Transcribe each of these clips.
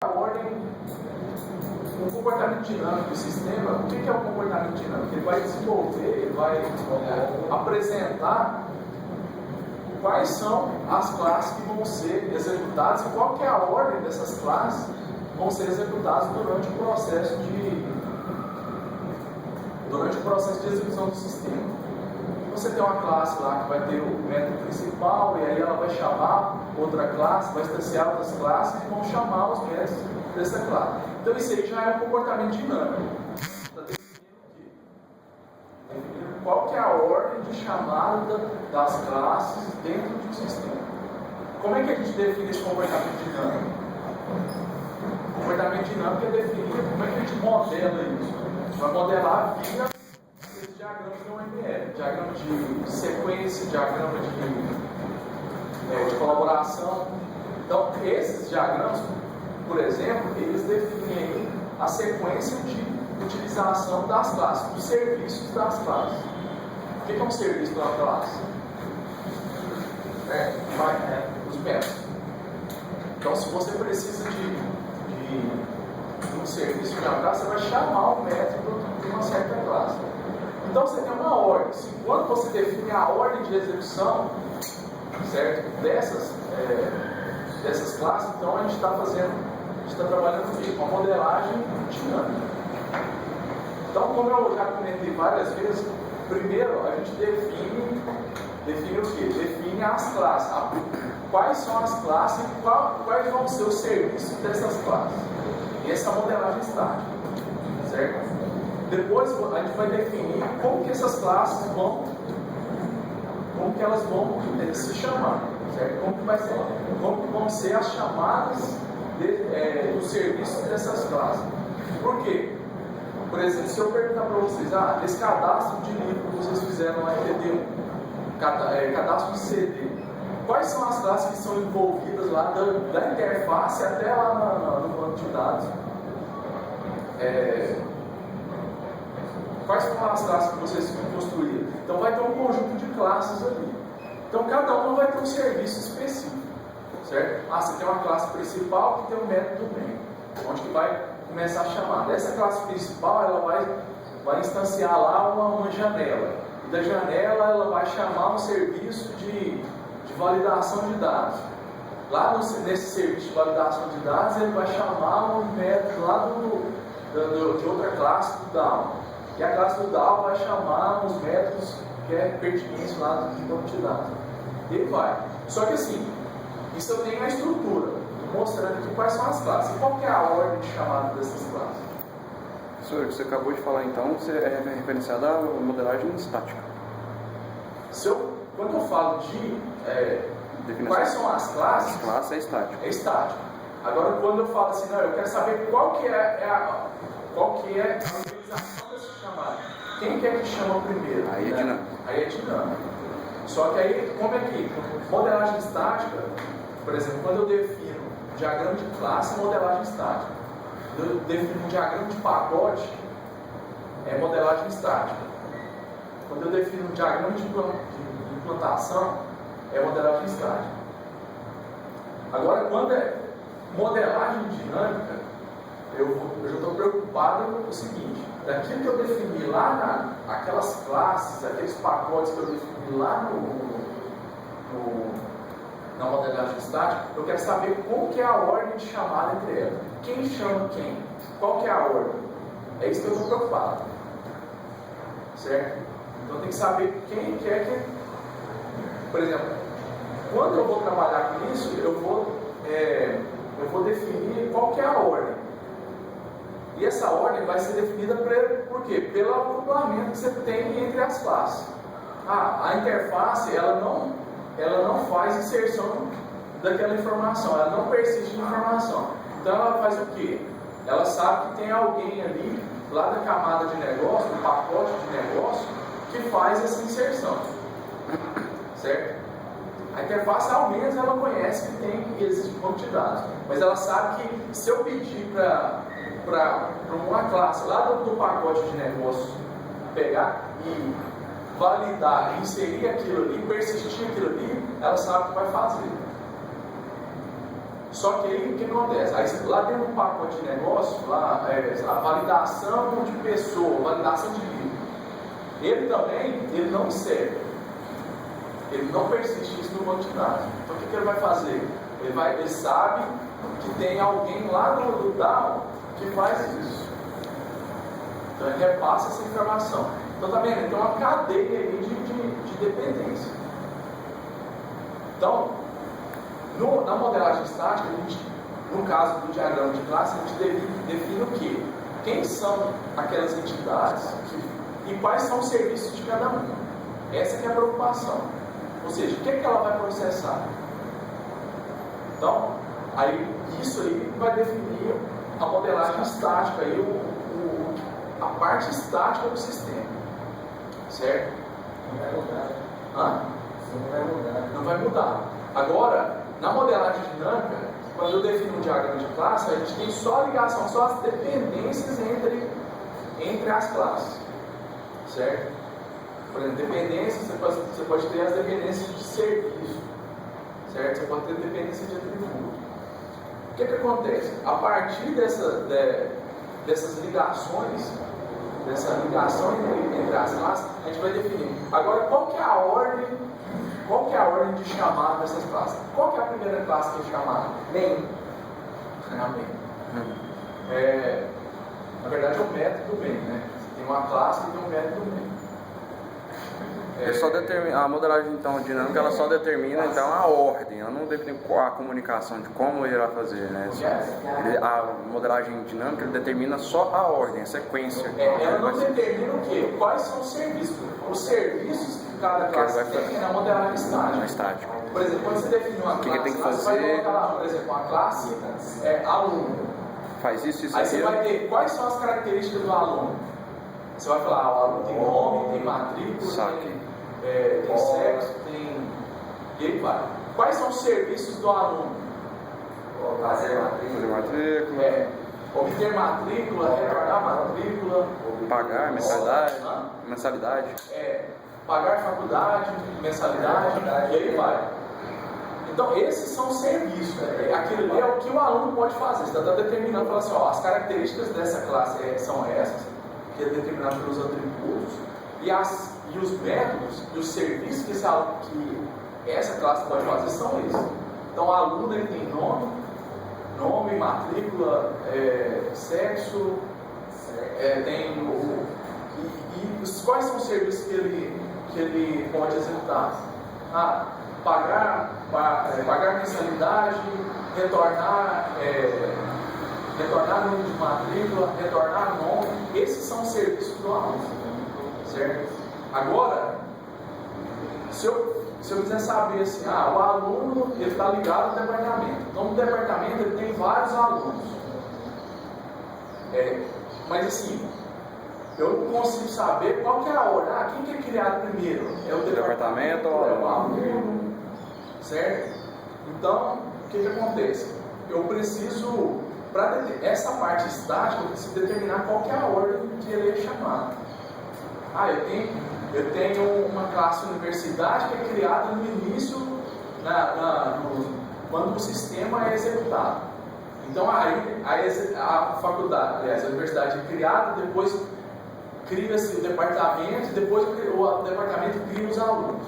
a ordem, o comportamento dinâmico do sistema. O que é o comportamento dinâmico? Ele vai desenvolver, ele vai apresentar quais são as classes que vão ser executadas e qual que é a ordem dessas classes que vão ser executadas durante o processo de execução do sistema. Você tem uma classe lá que vai ter o método principal e aí ela vai chamar outra classe, vai instanciar outras classes e vão chamar os métodos dessa classe. Então isso aí já é um comportamento dinâmico. Está definindo qual que é a ordem de chamada das classes dentro de um sistema. Como é que a gente define esse comportamento dinâmico? O comportamento dinâmico é definir como é que a gente modela isso. A gente vai modelar via esses diagramas do OML, diagrama de sequência, diagrama de colaboração. Então, esses diagramas, por exemplo, eles definem a sequência de utilização das classes, dos serviços das classes. O que é um serviço de uma classe? Os métodos. Então, se você precisa de um serviço de uma classe, você vai chamar o método de uma certa classe. Então, você tem uma ordem. Quando você define a ordem de execução, certo? Dessas classes, então a gente está trabalhando com a modelagem dinâmica. Então, como eu já comentei várias vezes, primeiro a gente define o quê? Define as classes. Quais são as classes e quais vão ser os serviços dessas classes. E essa é a modelagem estática, certo? Depois a gente vai definir como que essas classes vão se chamar, certo? Como que vão ser as chamadas dos serviços dessas classes. Por quê? Por exemplo, se eu perguntar para vocês, esse cadastro de livro que vocês fizeram lá em TD1, cadastro de CD, quais são as classes que são envolvidas lá da interface até lá no banco de dados? Quais foram as classes que vocês construíram? Então vai ter um conjunto de classes ali. Então cada uma vai ter um serviço específico, certo? Você tem uma classe principal que tem um método main, onde que vai começar a chamar. Dessa classe principal ela vai instanciar lá uma janela. E da janela ela vai chamar um serviço de validação de dados. Lá nesse serviço de validação de dados ele vai chamar um método lá de outra classe do DAO. E a classe do DAO vai chamar os métodos que é pertinente lá de banco de dados. E vai. Só que assim, isso eu tenho a estrutura, mostrando aqui quais são as classes. E qual que é a ordem de chamada dessas classes? Professor, você acabou de falar então, você é referenciado à modelagem estática. Quando eu falo de quais são as classes... As classes é estático. É estático. Agora, quando eu falo assim, não, eu quero saber qual que é a utilização dessa chamada. Quem quer que chama primeiro? Aí é dinâmico. Aí é dinâmico. Só que aí, como é que? Modelagem estática, por exemplo, quando eu defino diagrama de classe, é modelagem estática. Quando eu defino diagrama de pacote, é modelagem estática. Quando eu defino diagrama de implantação, é modelagem estática. Agora, quando é modelagem dinâmica, eu já estou preocupado com o seguinte: daquilo que eu defini lá aquelas classes, aqueles pacotes que eu defini lá na modelagem estática, eu quero saber como que é a ordem de chamada entre elas. Quem chama quem? Qual que é a ordem? É isso que eu estou preocupado. Certo? Então tem que saber quem quer que... Por exemplo, quando eu vou trabalhar com isso, eu vou definir qual que é a ordem. E essa ordem vai ser definida por quê? Pelo acoplamento que você tem entre as classes. A interface ela não faz inserção daquela informação, ela não persiste de informação. Então ela faz o quê? Ela sabe que tem alguém ali, lá da camada de negócio, do pacote de negócio, que faz essa inserção. Certo? A interface, ao menos, ela conhece que existe um banco de dados. Mas ela sabe que se eu pedir para uma classe lá do pacote de negócio pegar e validar, inserir aquilo ali, persistir aquilo ali, ela sabe o que vai fazer. Só que aí o que acontece? Aí lá dentro do pacote de negócio, lá, a validação de pessoa, validação de livro, ele também, ele não serve. Ele não persiste isso no banco de dados. Então o que ele vai fazer? Ele sabe que tem alguém lá no DAO que faz isso. Então ele repassa essa informação. Então tá vendo? Tem uma cadeia aí de dependência. Então, na modelagem estática, no caso do diagrama de classe, a gente define o quê? Quem são aquelas entidades e quais são os serviços de cada uma. Essa que é a preocupação. Ou seja, o que ela vai processar? Então, isso aí vai definir a modelagem estática, aí, a parte estática do sistema. Certo? Não vai mudar. Hã? Não vai mudar. Não vai mudar. Agora, na modelagem dinâmica, quando eu defino um diagrama de classe, a gente tem só a ligação, só as dependências entre as classes. Certo? Por exemplo, dependências, você pode ter as dependências de serviço. Certo? Você pode ter dependência de atributo. O que acontece? A partir dessas ligações, dessa ligação entre as classes, a gente vai definir. Agora, qual que é a ordem de chamada dessas classes? Qual que é a primeira classe que é chamada? Bem. Na verdade é o método do bem, né? Tem uma classe e tem um método do bem. Só determina, a modelagem então dinâmica ela só determina então a ordem, ela não define qual a comunicação de como ele irá fazer, né? A modelagem dinâmica ele determina só a ordem, a sequência. Ela não determina o quê? Quais são os serviços? Os serviços que cada classe tem na modelagem estática. Por exemplo, quando você define uma classe, que tem que você vai fazer? colocar lá, por exemplo, uma classe aluno. Faz isso Aí você vai ter quais são as características do aluno. Você vai falar, o aluno tem nome, tem matrícula, tem sexo, tem... E aí vai. Quais são os serviços do aluno? Fazer matrícula. Obter matrícula, retornar matrícula, pagar mensalidade. Pagar faculdade, mensalidade, e aí vai. Então, esses são os serviços. Aquilo ali é o que o aluno pode fazer. Você está determinando, falando assim, as características dessa classe são essas, que é determinado pelos atributos, e os métodos e os serviços que essa classe pode fazer são esses. Então, o aluno ele tem nome, matrícula, sexo, tem quais são os serviços que ele pode executar? Pagar mensalidade, retornar número de matrícula, retornar nome. Esses são os serviços do aluno, certo? Agora, se eu quiser saber assim, o aluno ele está ligado ao departamento. Então, no departamento ele tem vários alunos. Mas assim, eu não consigo saber qual que é a ordem. Quem que é criado primeiro? É o departamento ou é o aluno? Certo? Então, o que acontece? Eu preciso, para essa parte estática, eu preciso determinar qual que é a ordem que ele é chamado. Eu tenho uma classe universidade que é criada no início, quando o sistema é executado. Então, a faculdade, a universidade é criada, depois cria-se o departamento, depois o departamento cria os alunos.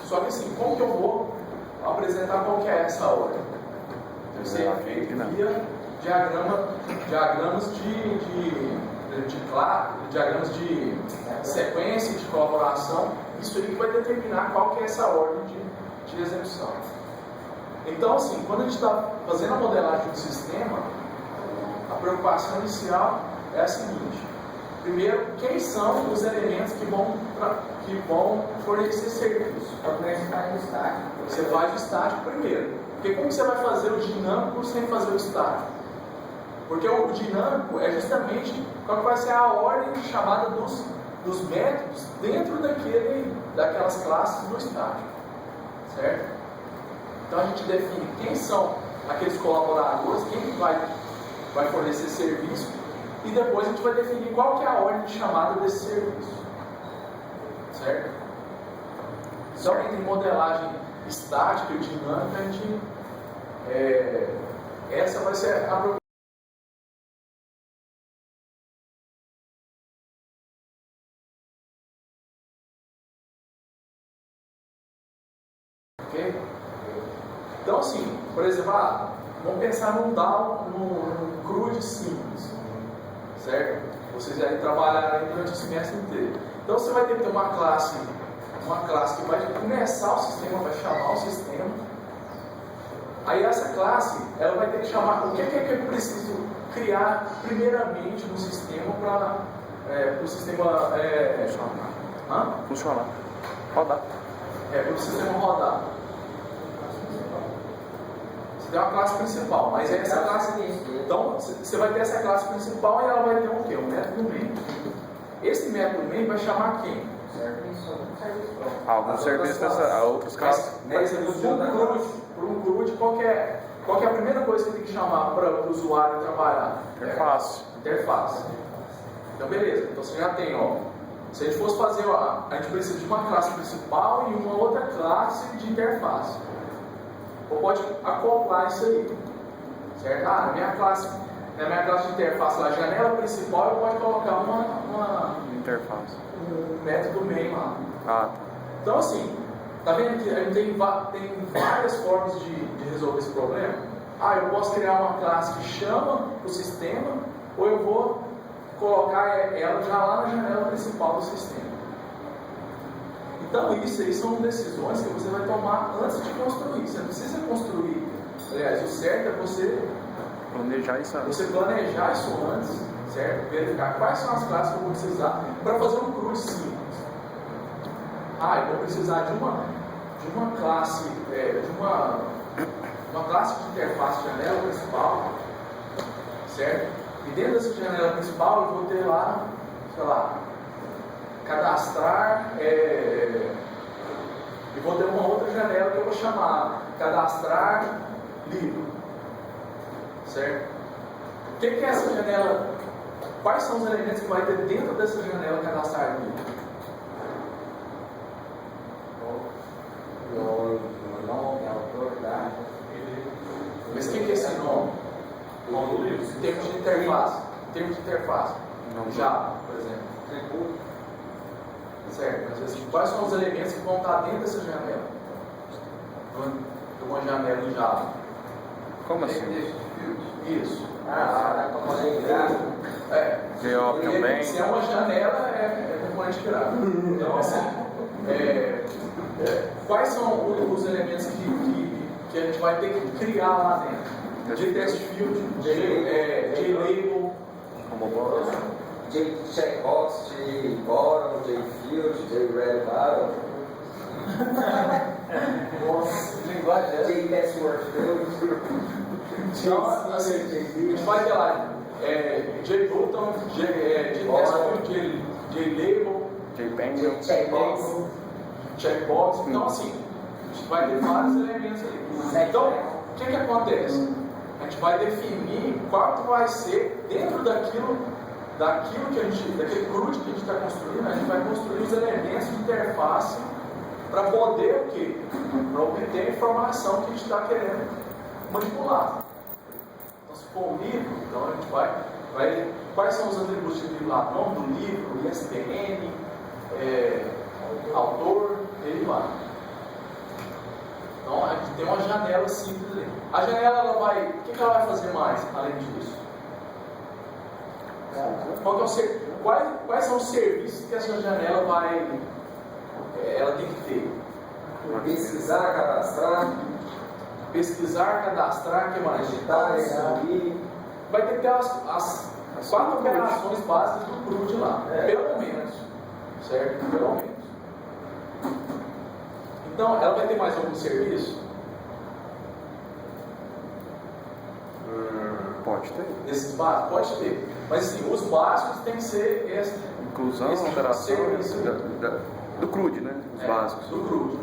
Só que assim, como que eu vou apresentar qual que é essa ordem? Deve ser feito via diagramas de sequência, de colaboração. Isso aí vai determinar qual que é essa ordem de execução. Então, assim, quando a gente está fazendo a modelagem do sistema, a preocupação inicial é a seguinte: primeiro, quem são os elementos que vão fornecer serviço? Você faz o estático primeiro. Porque como você vai fazer o dinâmico sem fazer o estático? Porque o dinâmico é justamente qual que vai ser a ordem de chamada dos métodos dentro daquelas classes do estático. Certo? Então a gente define quem são aqueles colaboradores, quem vai fornecer serviço, e depois a gente vai definir qual que é a ordem de chamada desse serviço. Certo? Então, entre modelagem estática e dinâmica, a gente essa vai ser a preocupação. Ok? Então, assim, por exemplo, vamos pensar num DAO, num CRUD simples, certo? Vocês já trabalharem durante o semestre inteiro. Então, você vai ter que ter uma classe que vai começar o sistema, vai chamar o sistema. Aí essa classe, ela vai ter que chamar o que é que eu preciso criar primeiramente no sistema para o sistema funcionar, rodar. Para o sistema rodar. Você tem uma classe principal, mas essa classe. Então, você vai ter essa classe principal e ela vai ter o quê? Um método main. Esse método main vai chamar quem? Alguns serviços dessa, outras classes. Por exemplo, para um CRUD, qual que é a primeira coisa que tem que chamar para o usuário trabalhar? Interface. Interface. Então, beleza. Então, você já tem, se a gente fosse fazer, a gente precisa de uma classe principal e uma outra classe de interface. Ou pode acoplar isso aí. Certo? Na minha classe de interface, a janela principal, eu posso colocar uma interface. Um método main lá. Tá. Então, assim, tá vendo que a gente tem várias formas de resolver esse problema? Eu posso criar uma classe que chama o sistema, ou eu vou colocar ela já lá na janela principal do sistema. Então, isso aí são decisões que você vai tomar antes de construir. Você não precisa construir. Aliás, o certo é você planejar isso antes. Você planejar isso antes, certo? Verificar quais são as classes que eu vou precisar para fazer um CRUD simples. Eu vou precisar de uma classe, uma classe de interface de janela principal, certo? E dentro dessa janela principal eu vou ter lá, sei lá, cadastrar, e vou ter uma outra janela que eu vou chamar cadastrar livro, certo? O que é essa janela? Quais são os elementos que vai ter dentro dessa janela cadastrar livro? Nome, autor, data. Mas o que é esse nome? Nome do livro. Em termos de interface. Java, por exemplo. Certo, mas assim, quais são os elementos que vão estar dentro dessa janela? De uma janela em Java. Como assim? Isso. Como fazer gráfico. GO também. Se é uma janela, é componente gráfico. Então, assim, quais são os elementos que a gente vai ter que criar lá dentro? JTest Field, JLabel, JCheckbox, JBottom, JField, JRedBottom. JPassword Field. Então, assim, a gente vai ter lá JBottom, JTest Field, JLabel, JPanel, checkbox. Então, assim, a gente vai ter vários elementos ali. Então, o que acontece? A gente vai definir qual que vai ser dentro daquilo que daquele CRUD que a gente está construindo. A gente vai construir os elementos de interface para poder o quê? Para obter a informação que a gente está querendo manipular. Então, se for um livro, então a gente vai quais são os atributos do livro lá? Nome do livro, ISBN, autor, ele vai. Então, a gente tem uma janela simples ali. A janela, ela vai... O que ela vai fazer mais, além disso? Quais são os serviços que essa janela vai... ela tem que ter? Pesquisar, cadastrar, o que mais? digitar, extrair. Vai ter que ter as 4 operações básicas do CRUD lá. Pelo menos. Certo? Pelo menos. Então, ela vai ter mais algum serviço? Pode ter. Esses básicos? Pode ter. Mas assim, os básicos tem que ser esse. Inclusão, esse alteração serviço. do CRUD, né? Os básicos. Do CRUD.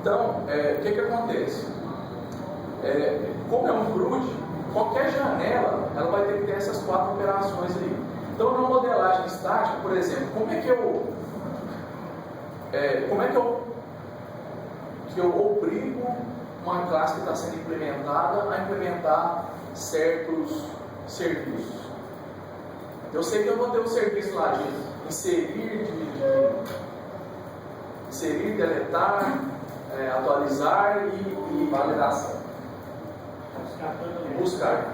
Então, o que acontece? Como é um CRUD, qualquer janela ela vai ter que ter essas 4 operações aí. Então, na modelagem estática, por exemplo, como é que eu obrigo uma classe que está sendo implementada a implementar certos serviços. Eu sei que eu vou ter um serviço lá de inserir, deletar, atualizar e validação. Buscar.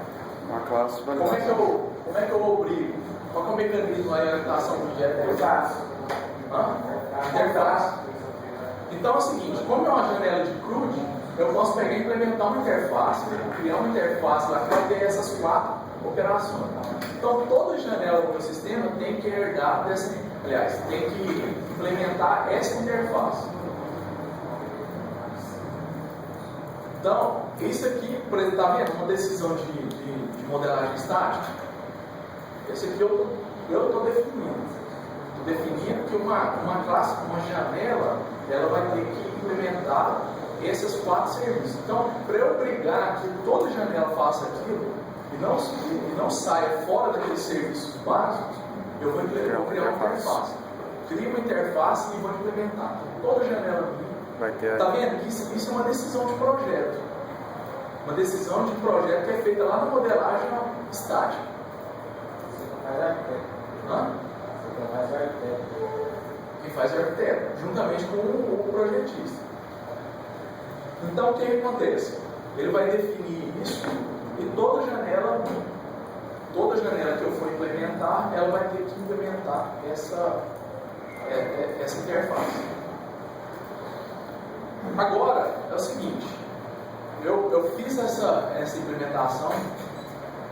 Uma classe de Como é que eu obrigo? Qual que é o mecanismo aí de orientação do objeto? Interface. Interface. Então é o seguinte, como é uma janela de CRUD, eu posso pegar e implementar uma interface, criar uma interface lá que vai ter essas 4 operações. Então toda janela do meu sistema tem que herdar dessa, aliás, tem que implementar essa interface. Então, isso aqui, por exemplo, está vendo? Uma decisão de modelagem estática. Esse aqui eu estou definindo. Estou definindo que uma classe, uma janela, ela vai ter que implementar esses 4 serviços. Então, para eu obrigar que toda janela faça aquilo e não saia fora daqueles serviços básicos, eu vou criar uma interface. Crio uma interface e vou implementar. Toda janela está vendo que isso é uma decisão de projeto. Uma decisão de projeto que é feita lá na modelagem estática. Quem faz é o arquiteto, juntamente com o projetista. Então o que acontece? Ele vai definir isso e toda janela que eu for implementar, ela vai ter que implementar essa interface. Agora, é o seguinte, eu fiz essa implementação,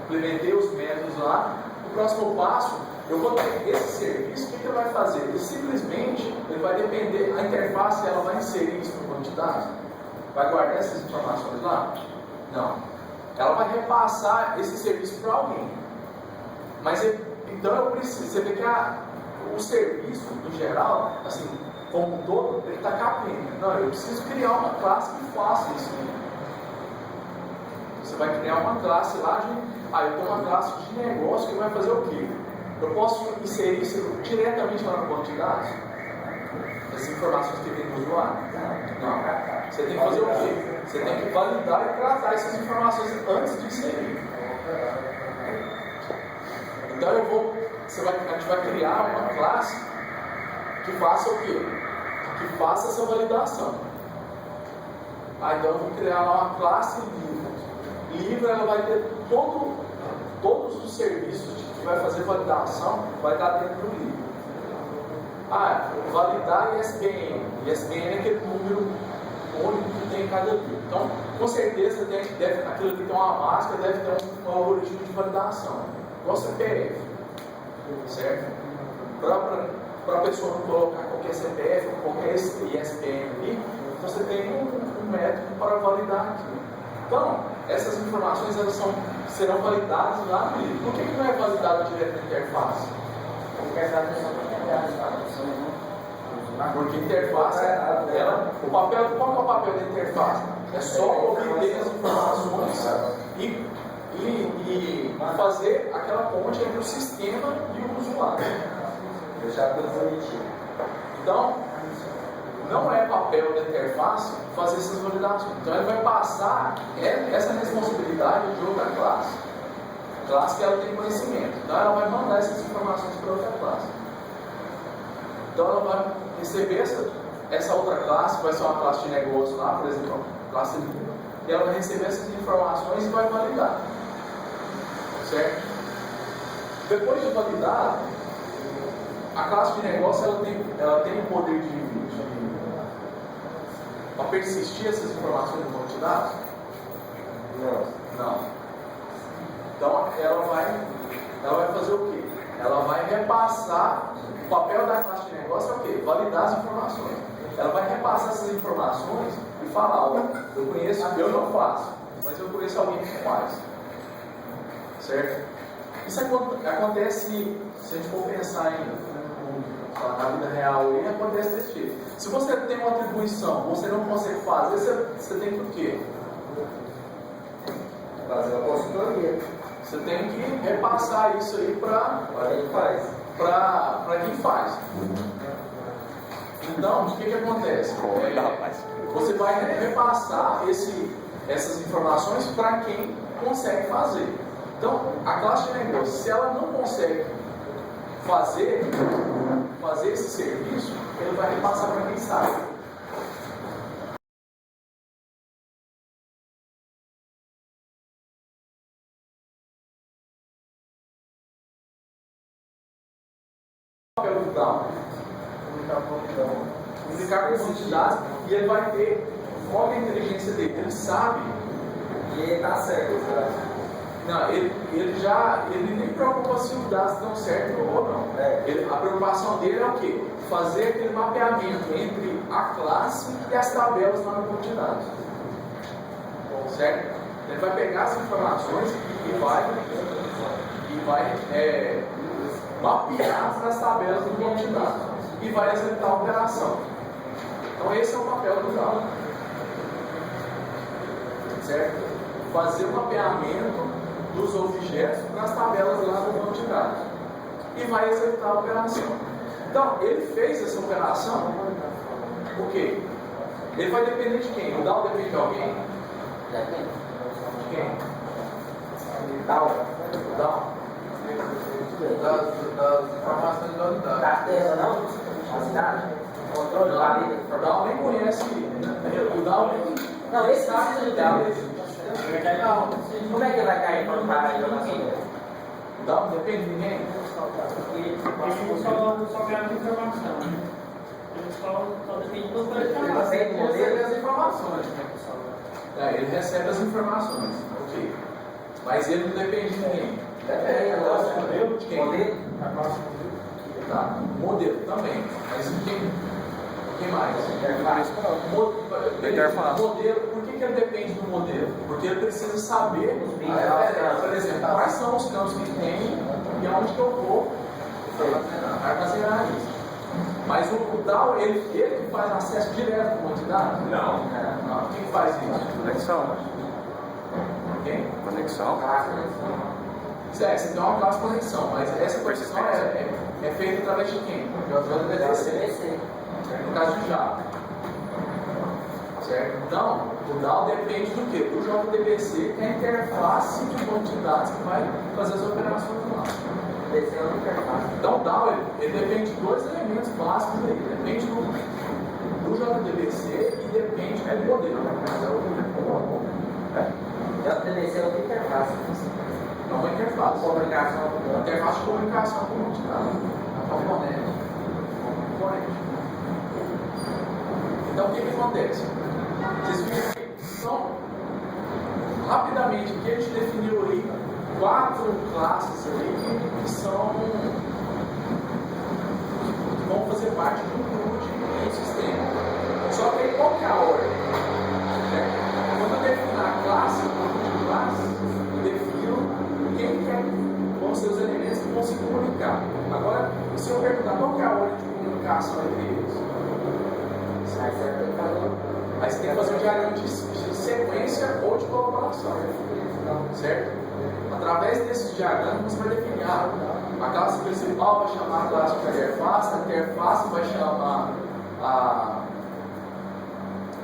implementei os métodos lá, o próximo passo, eu vou ter esse serviço, o que ele vai fazer? Ele vai depender, a interface ela vai inserir isso no banco de dados? Vai guardar essas informações lá? Não. Ela vai repassar esse serviço para alguém. Mas então eu preciso, você vê que o serviço, em geral, assim, como um todo, ele está capenga. Não, eu preciso criar uma classe que faça isso. Você vai criar uma classe lá eu tenho uma classe de negócio que vai fazer o quê? Eu posso inserir isso diretamente lá no banco de dados? As informações que tem no usuário? Não. Você tem que fazer o quê? Você tem que validar e tratar essas informações antes de inserir. Então a gente vai criar uma classe que faça o quê? Que faça essa validação. Então eu vou criar lá uma classe livre. Livre ela vai ter todos os serviços que vai fazer validação, vai estar dentro do livro. Validar ISBN. ISBN é aquele número único que tem em cada livro. Então, com certeza, aquilo que tem uma máscara deve ter um algoritmo de validação. Igual CPF. Certo? Para a pessoa não colocar qualquer CPF ou qualquer ISBN ali, você tem um método para validar aquilo. Então, essas informações serão validadas lá no livro. Por que não é validado direto na interface? Porque a interface, qual é o papel da interface? É só obter as informações e fazer aquela ponte entre o sistema e o usuário. Deixar tudo bonitinho. Então, não é papel da interface fazer essas validações. Então, ele vai passar essa responsabilidade de outra classe. Classe que ela tem conhecimento. Então, ela vai mandar essas informações para outra classe. Então, ela vai receber essa outra classe, vai ser uma classe de negócio lá, por exemplo, classe livre, e ela vai receber essas informações e vai validar. Certo? Depois de validar, a classe de negócio ela tem o poder de para persistir essas informações no banco de dados? Não. Então ela vai fazer o quê? Ela vai repassar. O papel da classe de negócio é o quê? Validar as informações. Ela vai repassar essas informações e falar, eu não faço, mas eu conheço alguém que faz. Certo? Isso acontece, se a gente for pensar na vida real, acontece desse jeito. Se você tem uma atribuição, você não consegue fazer, você tem que o quê? Fazer uma consultoria. Você tem que repassar isso aí para quem faz. Para quem faz. Então, o que acontece? Você vai repassar essas informações para quem consegue fazer. Então, a classe de negócio, se ela não consegue fazer esse serviço, ele vai repassar para quem sabe. Pelo down, comunicar com os de dados, e ele vai ter qual é a inteligência dele. Ele sabe E ele tá certo, sabe? não, ele nem preocupa se os dados estão certos ou não. A preocupação dele é o quê? Fazer aquele mapeamento entre a classe e as tabelas lá no banco de dados. Certo? Ele vai pegar as informações e vai mapear para as tabelas do banco de dados e vai executar a operação. Então esse é o papel do DAO. Certo? Fazer o mapeamento dos objetos para as tabelas lá do banco de dados e vai executar a operação. Então, ele fez essa operação, por quê? Ele vai depender de quem? O DAO depende de alguém? Depende. De quem? DAO. O DAO? Das informações do unidade. Da terra, não? A cidade? Controle da vida. O DAO nem conhece. O DAO nem. Não, esse precisa de DAO. Como é que vai cair para a informação? O DAO não depende de ninguém? Ele só grava informação. Ele só depende do Ele recebe as informações. Ele recebe as informações. Ok. Mas ele não depende de ninguém. Depende. De quem? Tá. Modelo também. Mas quem mais? Interface. Modelo. Por que ele depende do modelo? Porque ele precisa saber, por exemplo, quais são os campos que tem e aonde que eu vou armazenar isso. Mas o DAO, ele que faz acesso direto ao banco de dados? Não. Quem faz isso? Conexão. Quem? Conexão. Você tem uma classe de conexão, mas essa conexão é feita através de quem? Do DBC. No caso de Java. Certo? Então, o DAO depende do quê? Do JDBC, que é a interface de banco de dados que vai fazer as operações lá. Então, o DAO ele depende de dois elementos básicos aí. Depende do JDBC e depende do modelo. JDBC é outra interface. Não é uma interface. Comunicação. Uma interface de comunicação com o banco de dados. Componente. Então, o que acontece? Vocês viram aqui? Então, rapidamente, aqui a gente definiu aí 4 classes aí que vão fazer parte de um grupo de sistema. Só que aí, qual que é a ordem? Quando eu defino a classe, o grupo de classes, eu defino quem vão ser os elementos que vão se comunicar. Agora, se eu perguntar qual que é a ordem de comunicação entre eles? Aí você tem que fazer um diagrama de sequência ou de colaboração. Certo? Através desse diagrama você vai definir a classe principal vai chamar a classe de interface, a interface vai chamar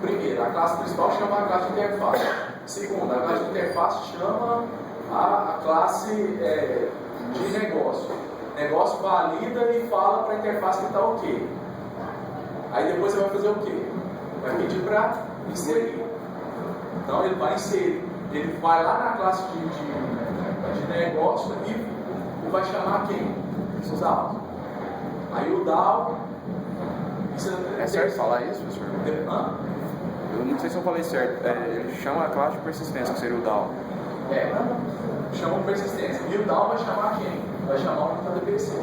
primeiro, a classe principal chama a classe de interface. Segundo, a classe de interface chama a classe de negócio. Negócio valida e fala para a interface que está ok. Aí depois você vai fazer o quê? Vai pedir para inserir. Então ele vai inserir. Ele vai lá na classe de negócio e vai chamar quem? Os DAOs. Aí o DAO. É certo falar isso, professor? Eu não sei se eu falei certo. Ele chama a classe de persistência, que seria o DAO. Chama persistência. E o DAO vai chamar quem? Vai chamar o JDBC.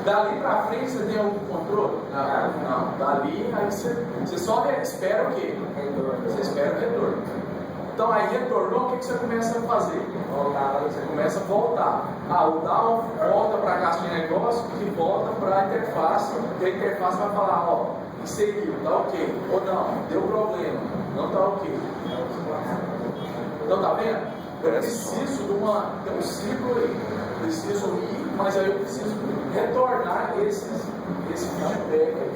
Dali pra frente você tem algum controle? Não. Dali, aí você só espera o quê? Você espera o retorno. Então aí retornou, o que você começa a fazer? Você começa a voltar. O DAO volta para a caixa de negócio e volta para a interface. E a interface vai falar, inseriu, tá ok. Ou não, deu problema, não tá ok. Então tá vendo? Eu preciso tem um ciclo aí. Preciso ir, mas aí eu preciso retornar esse feedback aí.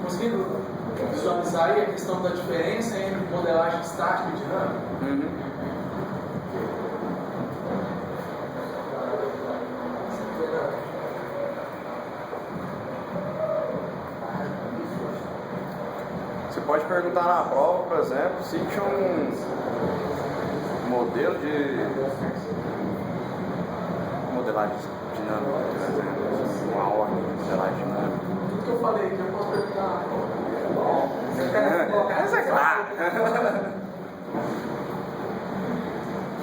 Conseguindo visualizar aí a questão da diferença entre modelagem estática e dinâmica? Uhum. Você pode perguntar na prova, por exemplo, se tinha um modelo de modelagem dinâmica, por exemplo, uma ordem de modelagem dinâmica. Tudo que eu falei aqui eu posso perguntar. Essa é clara.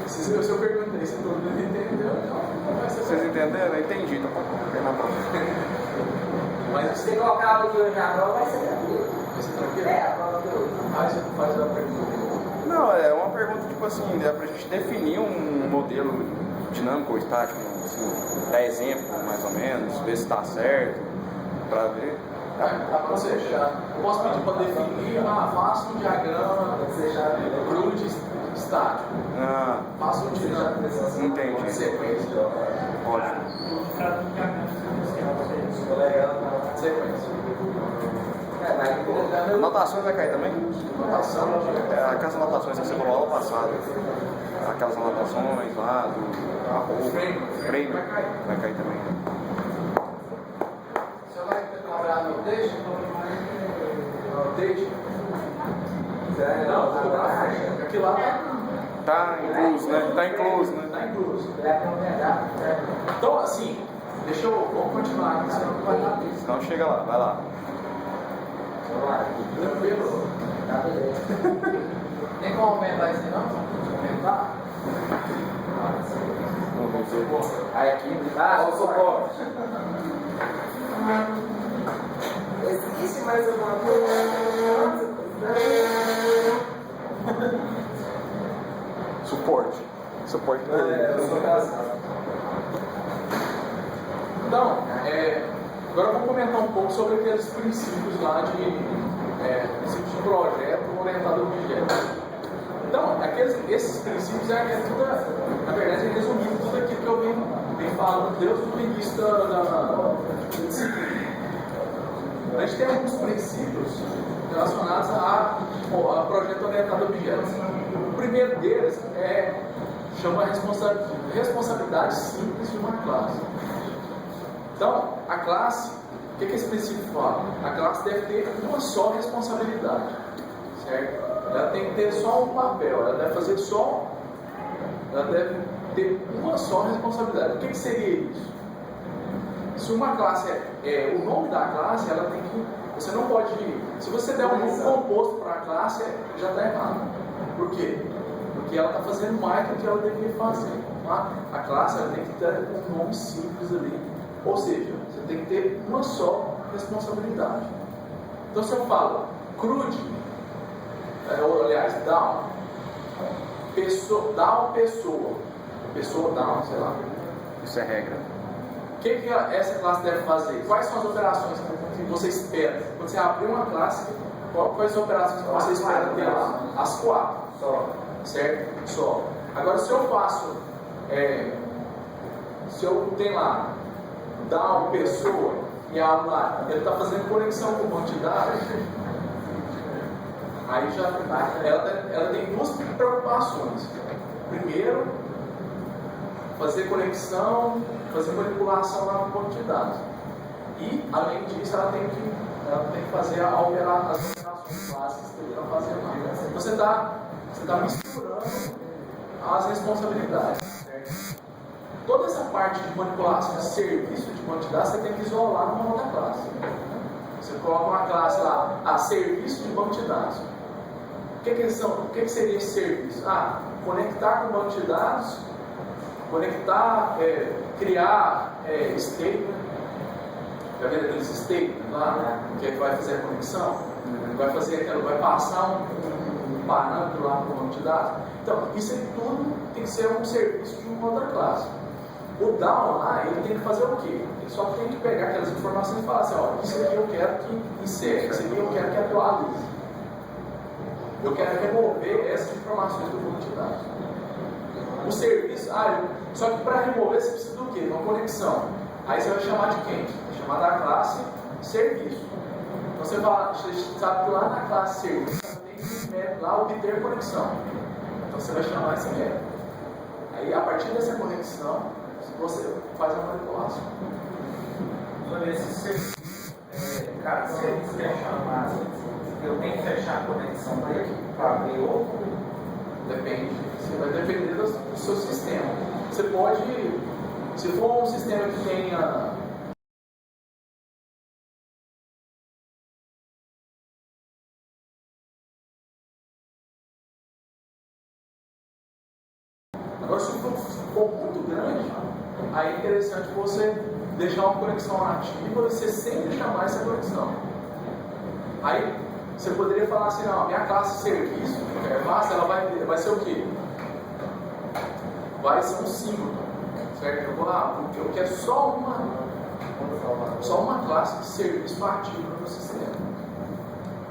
Se eu perguntei se todo mundo entendeu, então vai ser. Vocês entenderam? Eu entendi, tá bom. Na prova. Mas Se colocar o de hoje na prova, vai ser tranquilo. vai ser tranquilo. É, a prova de hoje. Faz a pergunta. Não, é uma pergunta tipo assim, é pra gente definir um modelo dinâmico ou estático, assim, dar exemplo mais ou menos, ver se tá certo, pra ver. Ou seja, eu posso pedir para definir, faça um diagrama cru de estático. Ah, Faça um dinâmico. entendi. Sequência. Ótimo. No caso do diagrama sequencial, Sequência. Anotações vai cair também? Notação. Aquelas anotações que você falou aula passada. Aquelas anotações lá do arroba, frame, vai cair também. Você vai trabalhar no texto? Date? Não, aqui lá Tá incluso, né? Tá incluso, né? tá incluso. Então, assim, vamos continuar aqui, senão não vai dar tempo. Então chega lá, vai lá. Tranquilo? Tá, beleza. Tem como aumentar isso aí não? Aumentar? Aí aqui, olha o suporte. Existe mais alguma coisa? Suporte. Suporte. Eu sou casado. Então, agora vamos comentar um pouco sobre aqueles princípios lá de princípios de projeto orientado a objetos. Então, esses princípios tudo, na verdade, é resumindo tudo aquilo que eu venho falando desde o início da disciplina. A gente tem alguns princípios relacionados a projeto orientado a objetos. O primeiro deles chama responsabilidade simples de uma classe. Então, a classe, o que esse princípio fala? A classe deve ter uma só responsabilidade, certo? Ela tem que ter só um papel, ela deve ter uma só responsabilidade. O que seria isso? Se uma classe o nome da classe, ela tem que. Você não pode. Se você der um nome composto para a classe, já está errado. Por quê? Porque ela está fazendo mais do que ela deveria fazer. Tá? A classe ela tem que ter um nome simples ali. Ou seja, você tem que ter uma só responsabilidade. Então, se eu falo CRUD, ou aliás, down, pessoa down, sei lá. Isso é regra. O que essa classe deve fazer? Quais são as operações que você espera? Quando você abrir uma classe, quais as operações que você espera ter lá? As 4. Só. Certo? Só. Agora, se eu faço, se eu tenho lá, down, pessoa, e abro lá, ele está fazendo conexão com quantidade, aí já ela tem duas preocupações. Primeiro, fazer conexão, fazer manipulação lá com quantidade. E, além disso, ela tem que fazer as operações básicas que ela fazer lá. Então, você está misturando as responsabilidades. Certo? Toda essa parte de manipulação de serviço de quantidade, você tem que isolar numa outra classe. Você coloca uma classe lá, serviço de quantidades. O que seria esse serviço? Conectar com o banco de dados, conectar, criar statement, já viu aqueles statements lá, que vai fazer a conexão, vai passar um parâmetro lá no banco de dados. Então, isso aí tudo tem que ser um serviço de uma outra classe. O down lá, ele tem que fazer o quê? Ele só tem que pegar aquelas informações e falar assim, isso aqui eu quero que insere, isso aqui eu quero que atualize. Eu quero remover essas informações do banco de dados. O serviço, só que para remover você precisa do quê? Uma conexão. Aí você vai chamar de quem? Vai chamar da classe serviço. você sabe que lá na classe serviço tem esse método lá, obter conexão. Então você vai chamar esse método. Aí a partir dessa conexão, você faz a manipulação. Sobre esse serviço, cada serviço que é chamado, eu tenho que fechar a conexão dele para abrir outro? Depende. Você vai depender do seu sistema. Você pode, se for um sistema que tenha agora, se for muito grande, aí é interessante você deixar uma conexão ativa e você sempre chamar essa conexão. Aí você poderia falar assim, não, minha classe serviço, massa, ela vai ser o quê? Vai ser um símbolo, certo? Eu quero só uma classe de serviço ativo no meu sistema.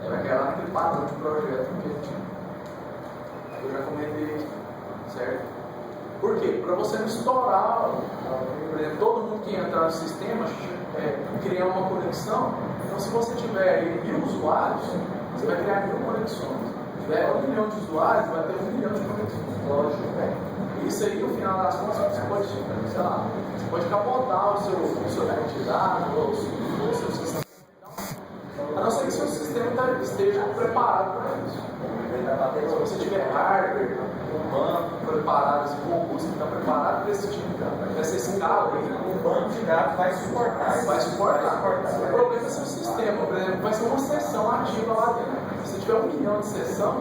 Aí vai criar naquele padrão de projeto que eu já comentei isso, certo? Por quê? Para você não estourar, por exemplo, todo mundo que entrar no sistema criar uma conexão. Então, se você tiver 1000 usuários, você vai criar 1000 conexões. Se tiver 1 milhão de usuários, vai ter 1 milhão de conexões. Lógico, isso aí, no final das contas, você pode, sei lá, você pode capotar o seu identidade ou o seu sistema. A não ser que seu sistema esteja preparado para isso. Se você tiver hardware, um banco preparado, esse concurso que está preparado para esse tipo, dessa escala aí, O banco de dados vai suportar. vai suportar. O problema é seu sistema, por exemplo, vai ser uma sessão ativa lá dentro. Se tiver 1 milhão de sessão,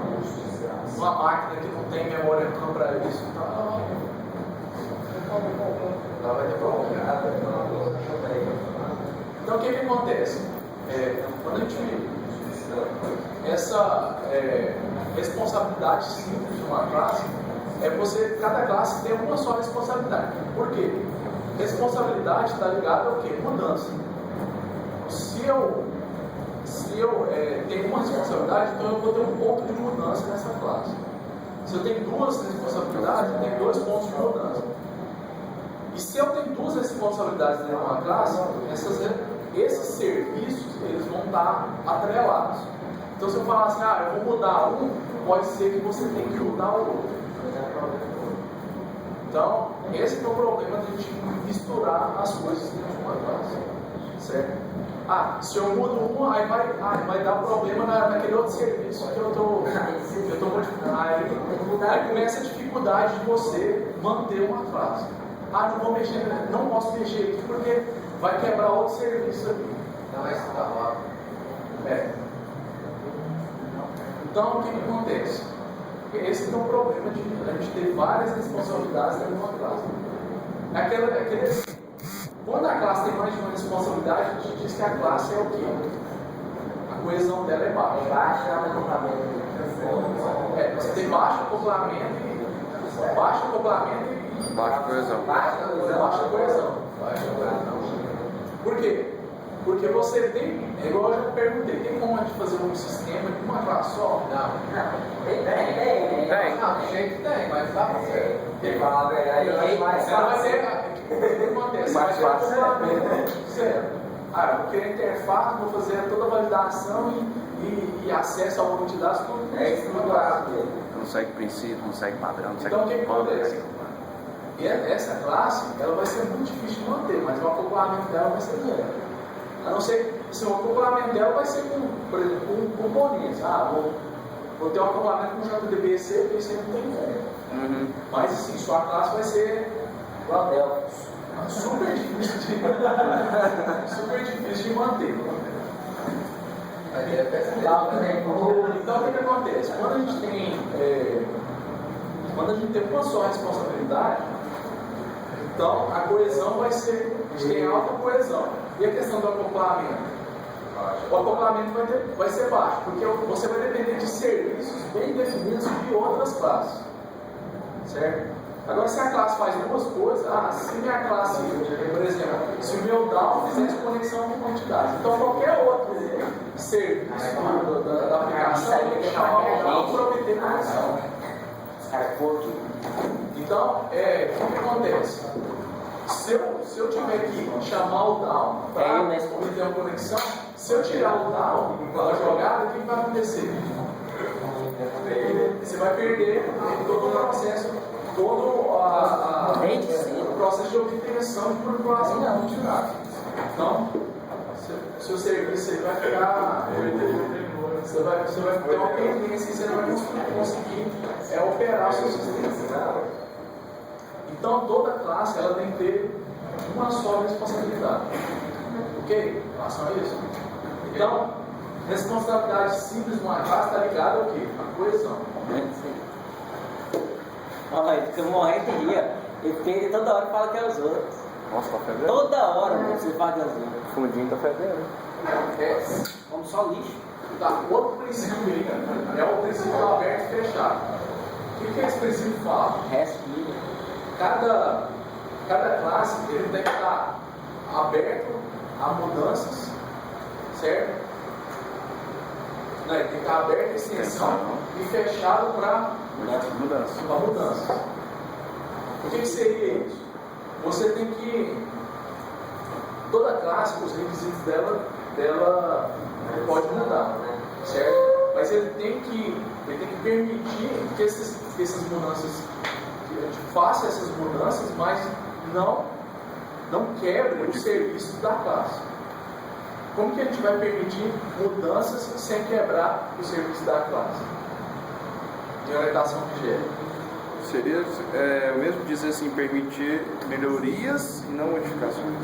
uma máquina que não tem memória RAM para isso, ela vai ter problema. Então o que acontece? Quando a gente essa responsabilidade simples de uma classe cada classe tem uma só responsabilidade. Por quê? Responsabilidade está ligada ao quê? Mudança. Se eu tenho uma responsabilidade, então eu vou ter um ponto de mudança nessa classe. Se eu tenho 2 responsabilidades, eu tenho 2 pontos de mudança. E se eu tenho 2 responsabilidades dentro de uma classe, esses serviços eles vão estar atrelados. Então, se eu falar assim, eu vou mudar um, pode ser que você tenha que mudar o outro. Então, esse é o problema de a gente misturar as coisas dentro de uma classe. Certo? Se eu mudo um, aí vai dar problema naquele outro serviço que eu estou modificando. Aí começa a dificuldade de você manter uma classe. Não posso mexer aqui porque vai quebrar outro serviço aqui. Não vai estar lá. Então, o que acontece? Esse é o problema de a gente ter várias responsabilidades dentro de uma classe. Quando a classe tem mais de uma responsabilidade, a gente diz que a classe é o quê? A coesão dela é baixa. É baixa o acoplamento. Você tem baixo acoplamento e Baixa coesão. Baixa coesão. Por quê? Porque você tem, igual eu já perguntei, tem como a gente fazer um sistema de uma classe só? Não. Tem. Não, jeito tem, mas dá pra ser. Tem que falar a verdade, é mais Ela vai fácil. ter. O que acontece? Mais fácil. Eu vou querer interface, vou fazer toda a validação e acesso ao banco de dados, tudo É estruturado. Não segue princípio, não segue padrão, não segue Então o que acontece? E essa classe, ela vai ser muito difícil de manter, mas o acoplamento dela vai ser zero. A não ser que o acoplamento dela vai ser por exemplo, com componentes. Vou ter um acoplamento com JDBC, porque isso não tem como. Mas assim, sua classe vai ser Igual dela. super difícil de manter. Então o que acontece? Quando a gente tem uma só responsabilidade, então a coesão vai ser, a gente tem alta coesão. E a questão do acoplamento? O acoplamento vai ser baixo, porque você vai depender de serviços bem definidos de outras classes. Certo? Agora, se a classe faz duas coisas, se minha classe, por exemplo, se o meu DAO fizesse conexão com quantidade, então qualquer outro serviço da aplicação tem que chamar o DAO para obter conexão. Então, o que acontece? Se eu tiver que chamar o DAO para obter uma conexão, Se eu tirar o tal da jogada, o que vai acontecer? Você vai perder todo o processo, todo o processo de obtenção de manipulação de dados. Então, seu serviço ele vai ficar. Você vai ter uma tendência e você não vai conseguir operar o seu sistema. Então, toda classe ela tem que ter uma só responsabilidade. Ok? Em relação a isso. Então, responsabilidade simples de uma classe está ligada ao quê? A coesão. Olha, fica morrendo de rir. Ele toda hora fala que é os outros. Nossa, tá fedendo? Toda hora você fala que é os outros. O fundinho tá fedendo. Como só lixo. Tá, outro princípio é o princípio aberto e fechado. O que esse princípio fala? Resto de Cada classe ele tem que estar aberto a mudanças, certo? Não, ele tem que estar aberto a extensão e fechado para mudança. O que seria isso? Você tem que. Toda classe, os requisitos dela pode mudar, certo? Mas ele tem que permitir que essas mudanças, que a gente faça essas mudanças, mas não quebre o serviço da classe. Como que a gente vai permitir mudanças sem quebrar o serviço da classe? De orientação de gênero. Seria o mesmo dizer assim, permitir melhorias e não modificações.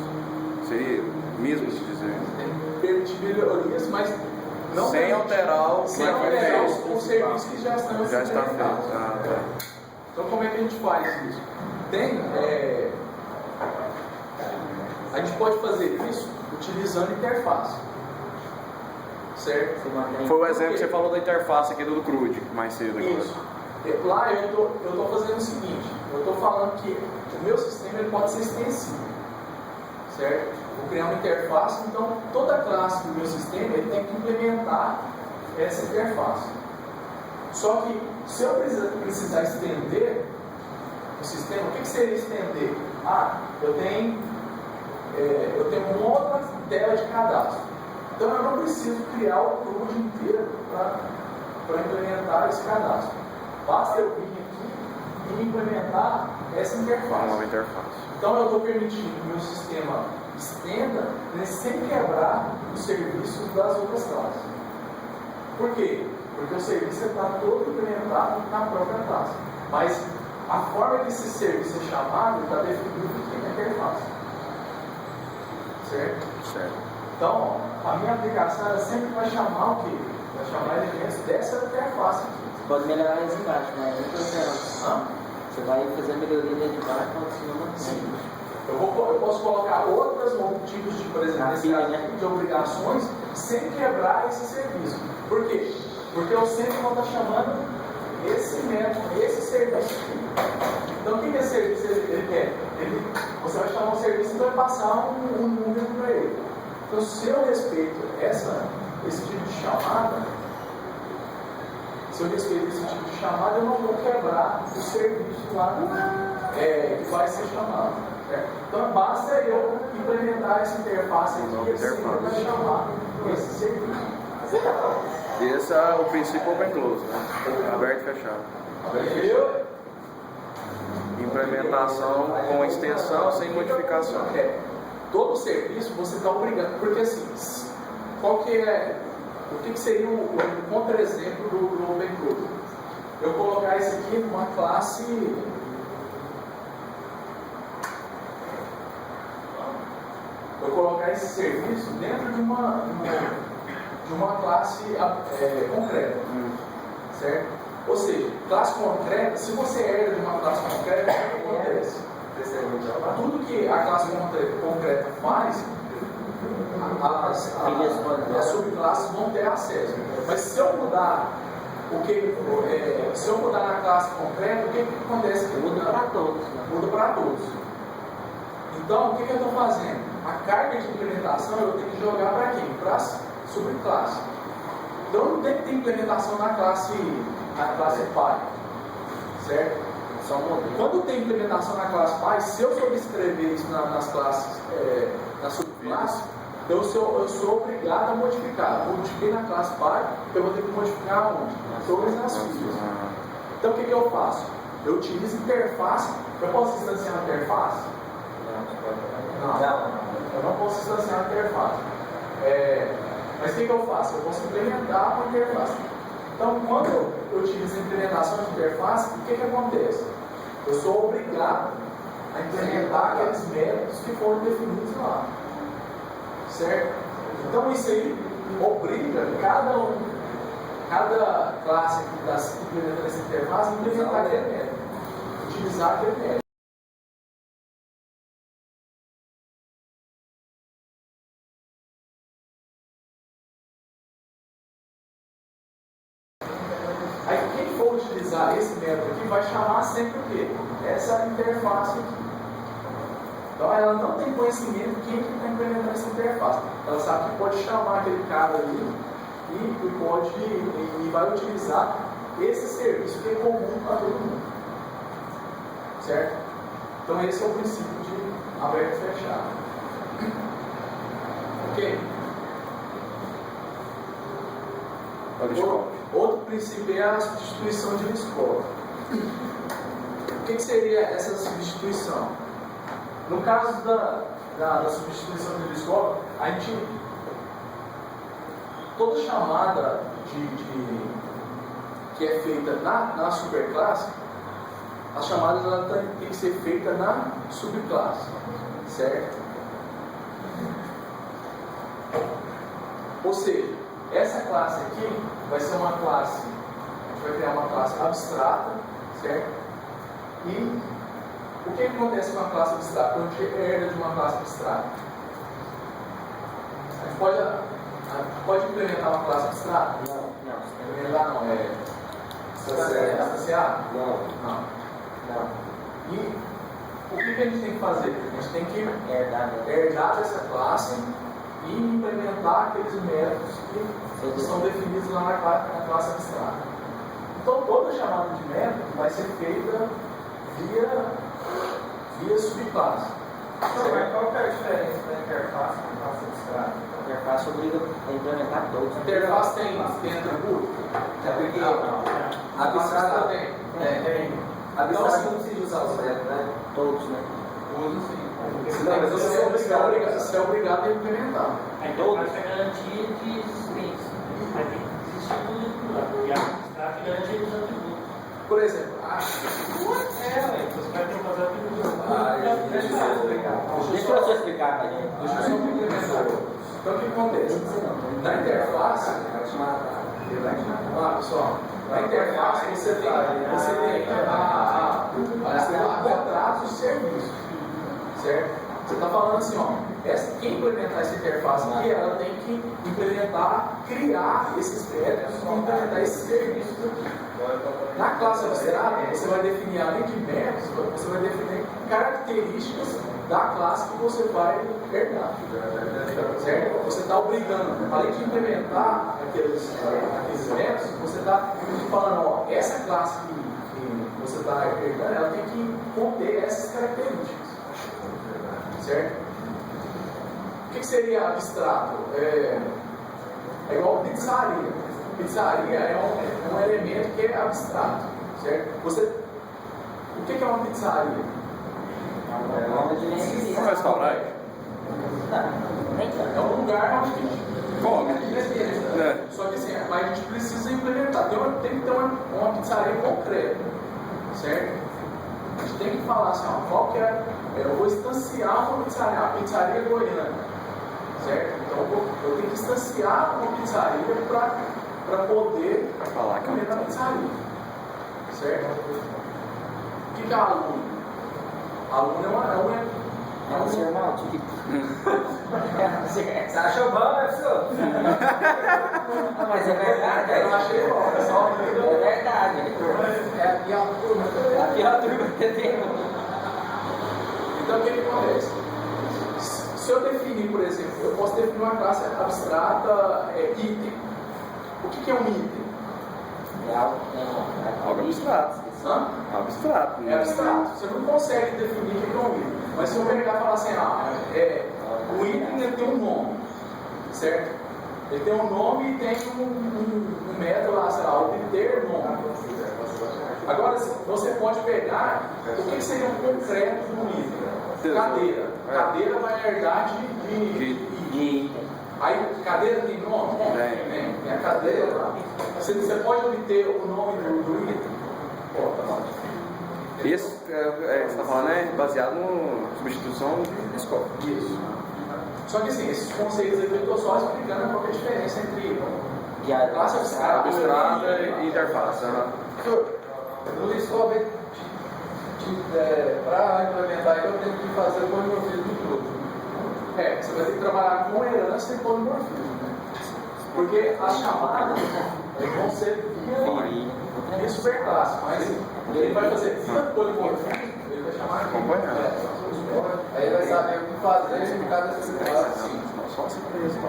Seria mesmo se dizer. Permitir melhorias, mas não sem alterar o serviço que já está feito. Então como é que a gente faz isso? A gente pode fazer isso utilizando interface. Certo? Foi o exemplo que você falou da interface aqui do CRUD mais cedo. Isso. Lá eu estou fazendo o seguinte, eu estou falando que o meu sistema ele pode ser extensível, certo? Vou criar uma interface, então toda classe do meu sistema ele tem que implementar essa interface. Só que se eu precisar estender o sistema, o que seria estender? Eu tenho uma outra tela de cadastro, então eu não preciso criar o CRUD inteiro para implementar esse cadastro. Basta eu vir aqui e implementar essa interface. Então eu estou permitindo que o meu sistema estenda sem quebrar os serviços das outras classes. Por quê? Porque o serviço está todo implementado na própria classe. Mas a forma que esse serviço é chamado está definido aqui na interface. Certo? Então, a minha aplicação ela sempre vai chamar o quê? Vai chamar elementos dessa interface aqui. Pode melhorar as embaixo, mas você vai fazer a melhoria de baixo quando você não mantém. Eu posso colocar outros tipos de, por exemplo, nesse caso de obrigações sem quebrar esse serviço. Por quê? Porque o centro está chamando esse método, esse serviço aqui. Então o que esse serviço ele quer? Você vai chamar um serviço e vai passar um número para ele. Então se eu respeito esse tipo de chamada, eu não vou quebrar o serviço lá que vai ser chamado. Certo? Então basta eu implementar essa interface aqui e assim vai chamar esse serviço. Esse é o princípio open close, né? Aberto e fechado. Implementação com extensão sem modificação. Todo serviço você está obrigando, porque assim, o que seria o contra-exemplo do Open Close? Eu colocar isso aqui numa classe. Eu colocar esse serviço dentro de uma classe concreta. Certo? Ou seja, classe concreta, se você herda de uma classe concreta, o que acontece? Tudo que a classe concreta faz, as subclasses vão ter acesso. Mas se eu mudar na classe concreta, o que acontece? Muda para todos. Muda para todos. Então, o que eu estou fazendo? A carga de implementação eu tenho que jogar para quem? Para a subclasse. Então, não tem que ter implementação na classe pai. Certo? Quando tem implementação na classe pai, se eu souber escrever isso nas classes, na subclasse, Então eu sou obrigado a modificar. Eu modifiquei na classe pai, eu vou ter que modificar onde? Todas as fichas. Então o que eu faço? Eu utilizo interface. Eu posso instanciar uma interface? Não. Eu não posso instanciar uma interface. Mas o que eu faço? Eu posso implementar uma interface. Então, quando eu utilizo a implementação de interface, o que acontece? Eu sou obrigado a implementar aqueles métodos que foram definidos lá. Certo? Então, isso aí obriga cada classe que está implementando essa interface a implementar aquele método. Utilizar aquele método. Aí quem for utilizar esse método aqui vai chamar sempre o quê? Essa interface aqui. Então ela não tem conhecimento de quem está implementando essa interface. Ela sabe que pode chamar aquele cara ali e vai utilizar esse serviço que é comum para todo mundo. Certo? Então esse é o princípio de aberto e fechado. Ok? Outro princípio é a substituição de escola. O que seria essa substituição? No caso da substituição de escola, a gente, toda chamada que é feita na superclasse, as chamadas tem que ser feita na subclasse, certo? Ou seja, essa classe aqui vai ser uma classe, a gente vai criar uma classe abstrata, certo? E o que acontece com uma classe abstrata? Quando a gente herda de uma classe abstrata? A gente pode implementar uma classe abstrata? Não. Implementar não, associar? Não. E o que a gente tem que fazer? A gente tem que herdar dessa classe e implementar aqueles métodos que são definidos lá na classe abstrata. Então, toda chamada de método vai ser feita via subclasse. Mas qual que é a diferença da interface com a classe abstrata? A interface obriga a implementar todos. A interface tem atributo? Porque abstrata tem. Abstrata não precisa usar os métodos, né? Todos, né? Uso sim. Mas você é obrigado a implementar. A interface é garantia de existência. Mas tem que existir tudo aquilo lá. E a abstrata é garantia dos atributos. Por exemplo, Você vai ter que fazer atributos. Deixa eu só explicar, Padre. deixa eu só complementar. Então o que acontece? Na interface, pessoal, na interface você tem contratos de serviço, certo? Você está falando assim, quem implementar essa interface aqui, ela tem que criar esses métodos e implementar esses serviços aqui. Na classe abstrata, você vai definir, além de métodos, você vai definir características da classe que você vai herdar. Certo? Você está obrigando, além de implementar aqueles métodos, você está falando, essa classe que você está herdando, ela tem que conter essas características. Certo? O que seria abstrato? É igual pizzaria. Pizzaria é um elemento que é abstrato. Certo? O que é uma pizzaria? Um restaurante? É um lugar onde a gente come. Só que assim, mas a gente precisa implementar. Tem que ter uma pizzaria concreta. Certo? A gente tem que falar assim, qual que é. Eu vou instanciar uma pizzaria, a pizzaria Goiânia. Certo? Então eu tenho que instanciar uma pizzaria para poder comer na pizzaria. Certo? O que é aluno? Aluno é um ser mal, tipo. Você achou bom, né, professor? Mas é verdade, Eu achei bom, pessoal. É verdade. É a pior turma. É a pior turma que tem. Então o que acontece? Se eu definir, por exemplo, eu posso definir uma classe abstrata item. O que é um item? É algo abstrato. Hã? Abstrato. É abstrato. Você não consegue definir o que é um item. Mas se eu pegar e falar assim, o item tem um nome. certo? Ele tem um nome e tem um método lá, sei lá, obter nome. Agora, você pode pegar o que seria um concreto do item. Cadeira. Cadeira vai herdar de aí, cadeira tem nome? Tem a cadeira lá. Você pode obter o nome do item? Isso que você está falando é baseado na substituição de escola. Isso. Só que assim, esses conceitos aqui eu estou só explicando qual é a diferença entre classe abstrata e interface. No Discovery, para implementar eu tenho que fazer o polimorfismo todo. Você vai ter que trabalhar com herança e polimorfismo, né? Porque as chamadas vão ser via superclasse, mas ele vai fazer via polimorfismo, ele vai chamar de aí vai saber o que fazer em cada situação. Sim, só você fazer isso.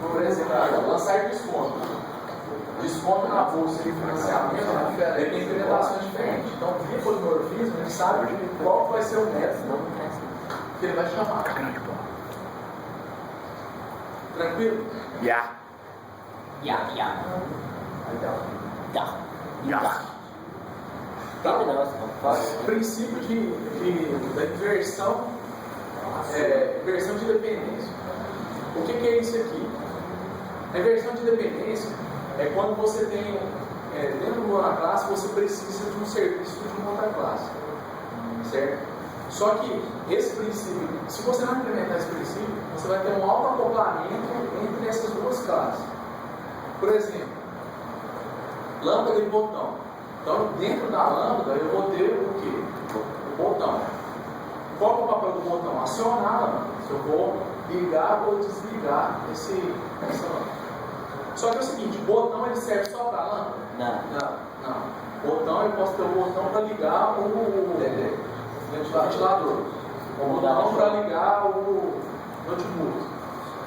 Por exemplo, lançar desconto. Desconto na bolsa de financiamento, ele tem implementações diferentes. Então, via polimorfismo, ele sabe qual vai ser o método que ele vai chamar. Tranquilo? Princípio da inversão, inversão de dependência. O que é isso aqui? A inversão de dependência é quando você tem, dentro de uma classe, você precisa de um serviço de uma outra classe. Certo? Só que esse princípio, se você não implementar esse princípio, você vai ter um autoacoplamento entre essas duas classes. Por exemplo, lâmpada e botão. Então, dentro da lâmpada, eu vou ter o quê? O botão. Qual é o papel do botão? Acionar a lâmpada. Se eu vou ligar ou desligar essa lâmpada. Só que é o seguinte, o botão ele serve só para a lâmpada? Não. Botão, eu posso ter o botão para ligar o ventilador. O botão para ligar o notebook.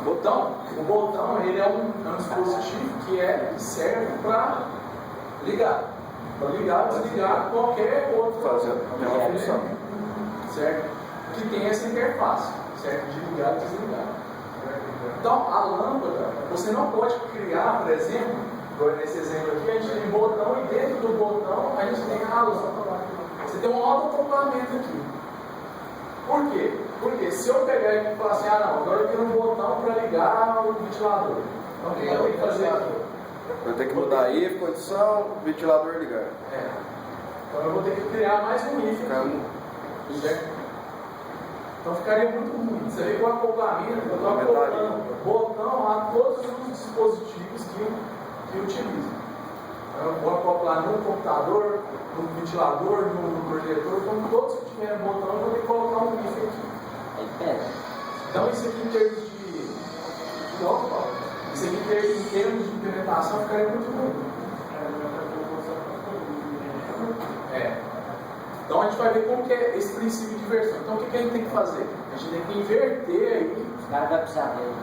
O botão ele é um dispositivo que serve para ligar. Para ligar ou desligar qualquer outra função. Certo? Que tem essa interface, certo? De ligar e desligar. Então, a lâmpada, você não pode criar, por exemplo, nesse exemplo aqui, a gente tem botão e dentro do botão a gente tem a lâmpada. Você tem um autoacoplamento aqui. Por quê? Porque se eu pegar aqui e falar assim, agora eu tenho um botão para ligar o ventilador. Então, o que eu tenho que fazer aqui? Eu tenho que mudar aí, condição, ventilador ligar. Então eu vou ter que criar mais um if aqui. Certo? Então ficaria muito ruim. Você vê que o acoplamento, eu estou acoplando botão a todos os dispositivos que utilizam. Então, eu vou acoplar no computador, no ventilador, no projetor, então todos que tiverem botão, eu vou ter que colocar um if aqui. Então isso aqui em termos em termos de implementação ficaria muito ruim. Então a gente vai ver como que é esse princípio de inversão. Então o que a gente tem que fazer? A gente tem que inverter aí. Os caras vão precisar dele.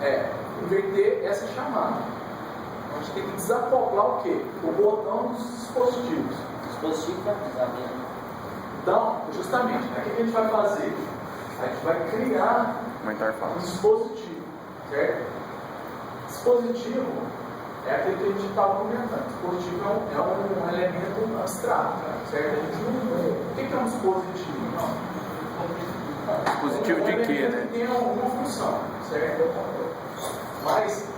Inverter essa chamada. Então a gente tem que desacoplar o quê? O botão dos dispositivos. O dispositivo vai precisar dele. Então, justamente, o que a gente vai fazer? A gente vai criar Uma interface. um dispositivo, certo? Dispositivo é aquele que a gente estava comentando. Dispositivo é um elemento abstrato, certo? A gente não... O que é um dispositivo? Dispositivo de quê, né? Tem alguma função, certo? Mas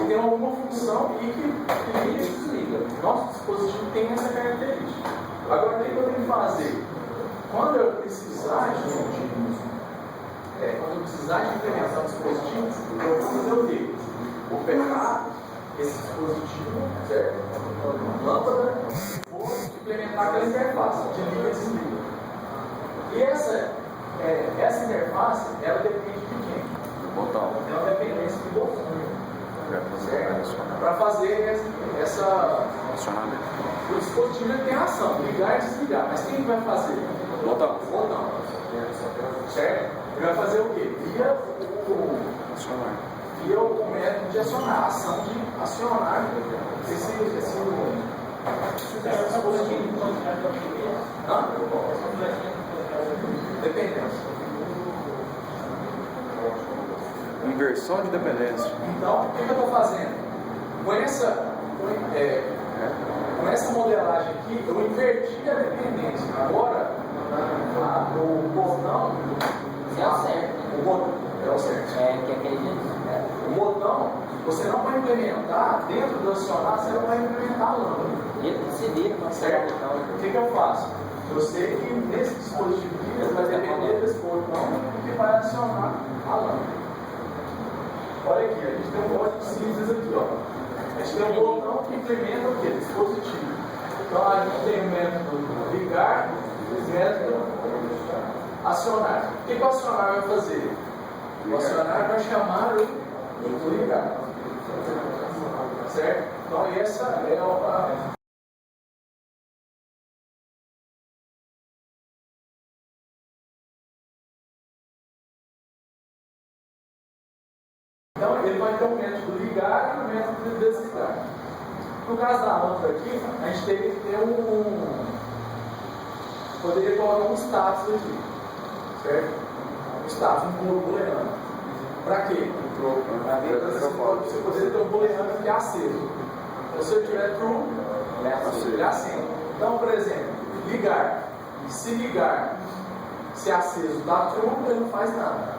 tem alguma função e que liga e desliga. Nosso dispositivo tem essa característica. Agora, o que eu tenho que fazer? Quando eu precisar de implementar um dispositivo, eu vou fazer o quê? Vou pegar esse dispositivo, certo? Lâmpada, vou implementar aquela interface de liga e desliga. E essa interface, ela depende de quem? Do botão. É uma dependência do botão. Para fazer essa. Funcionamento. O dispositivo ele tem a ação, ligar e desligar. Mas quem vai fazer? Botão. O botão. Certo? Ele vai fazer o quê? Via o método de acionar, a ação de acionar esse dispositivo. Dependência. Inversão de dependência. Então, o que eu estou fazendo? Com essa modelagem aqui, eu inverti a dependência. Agora, o botão... É o certo. O botão é o certo. Que é aquele jeito. O botão, você não vai implementar dentro do acionar, você não vai implementar a lâmpada. Ele se vira para Certo? botão. O que eu faço? Eu sei que nesse dispositivo aqui vai depender desse botão que vai acionar a lâmpada. Olha aqui, a gente tem um código simples aqui, ó. A gente tem um botão que implementa o quê? Dispositivo. Então a gente tem o método ligar e o método acionar. O que o acionar vai fazer? O acionar vai chamar o ligar. Certo? Então essa é a... Então, ele vai ter um método ligar e um método desligar. No caso da lâmpada aqui, a gente teria que ter poderia colocar um status aqui. Certo? Um status, um booleano. Para quê? Você poderia ter um booleano que é aceso. Se você tiver true, ele é acende. Então, por exemplo, ligar. Se ligar, se aceso está true, ele não faz nada.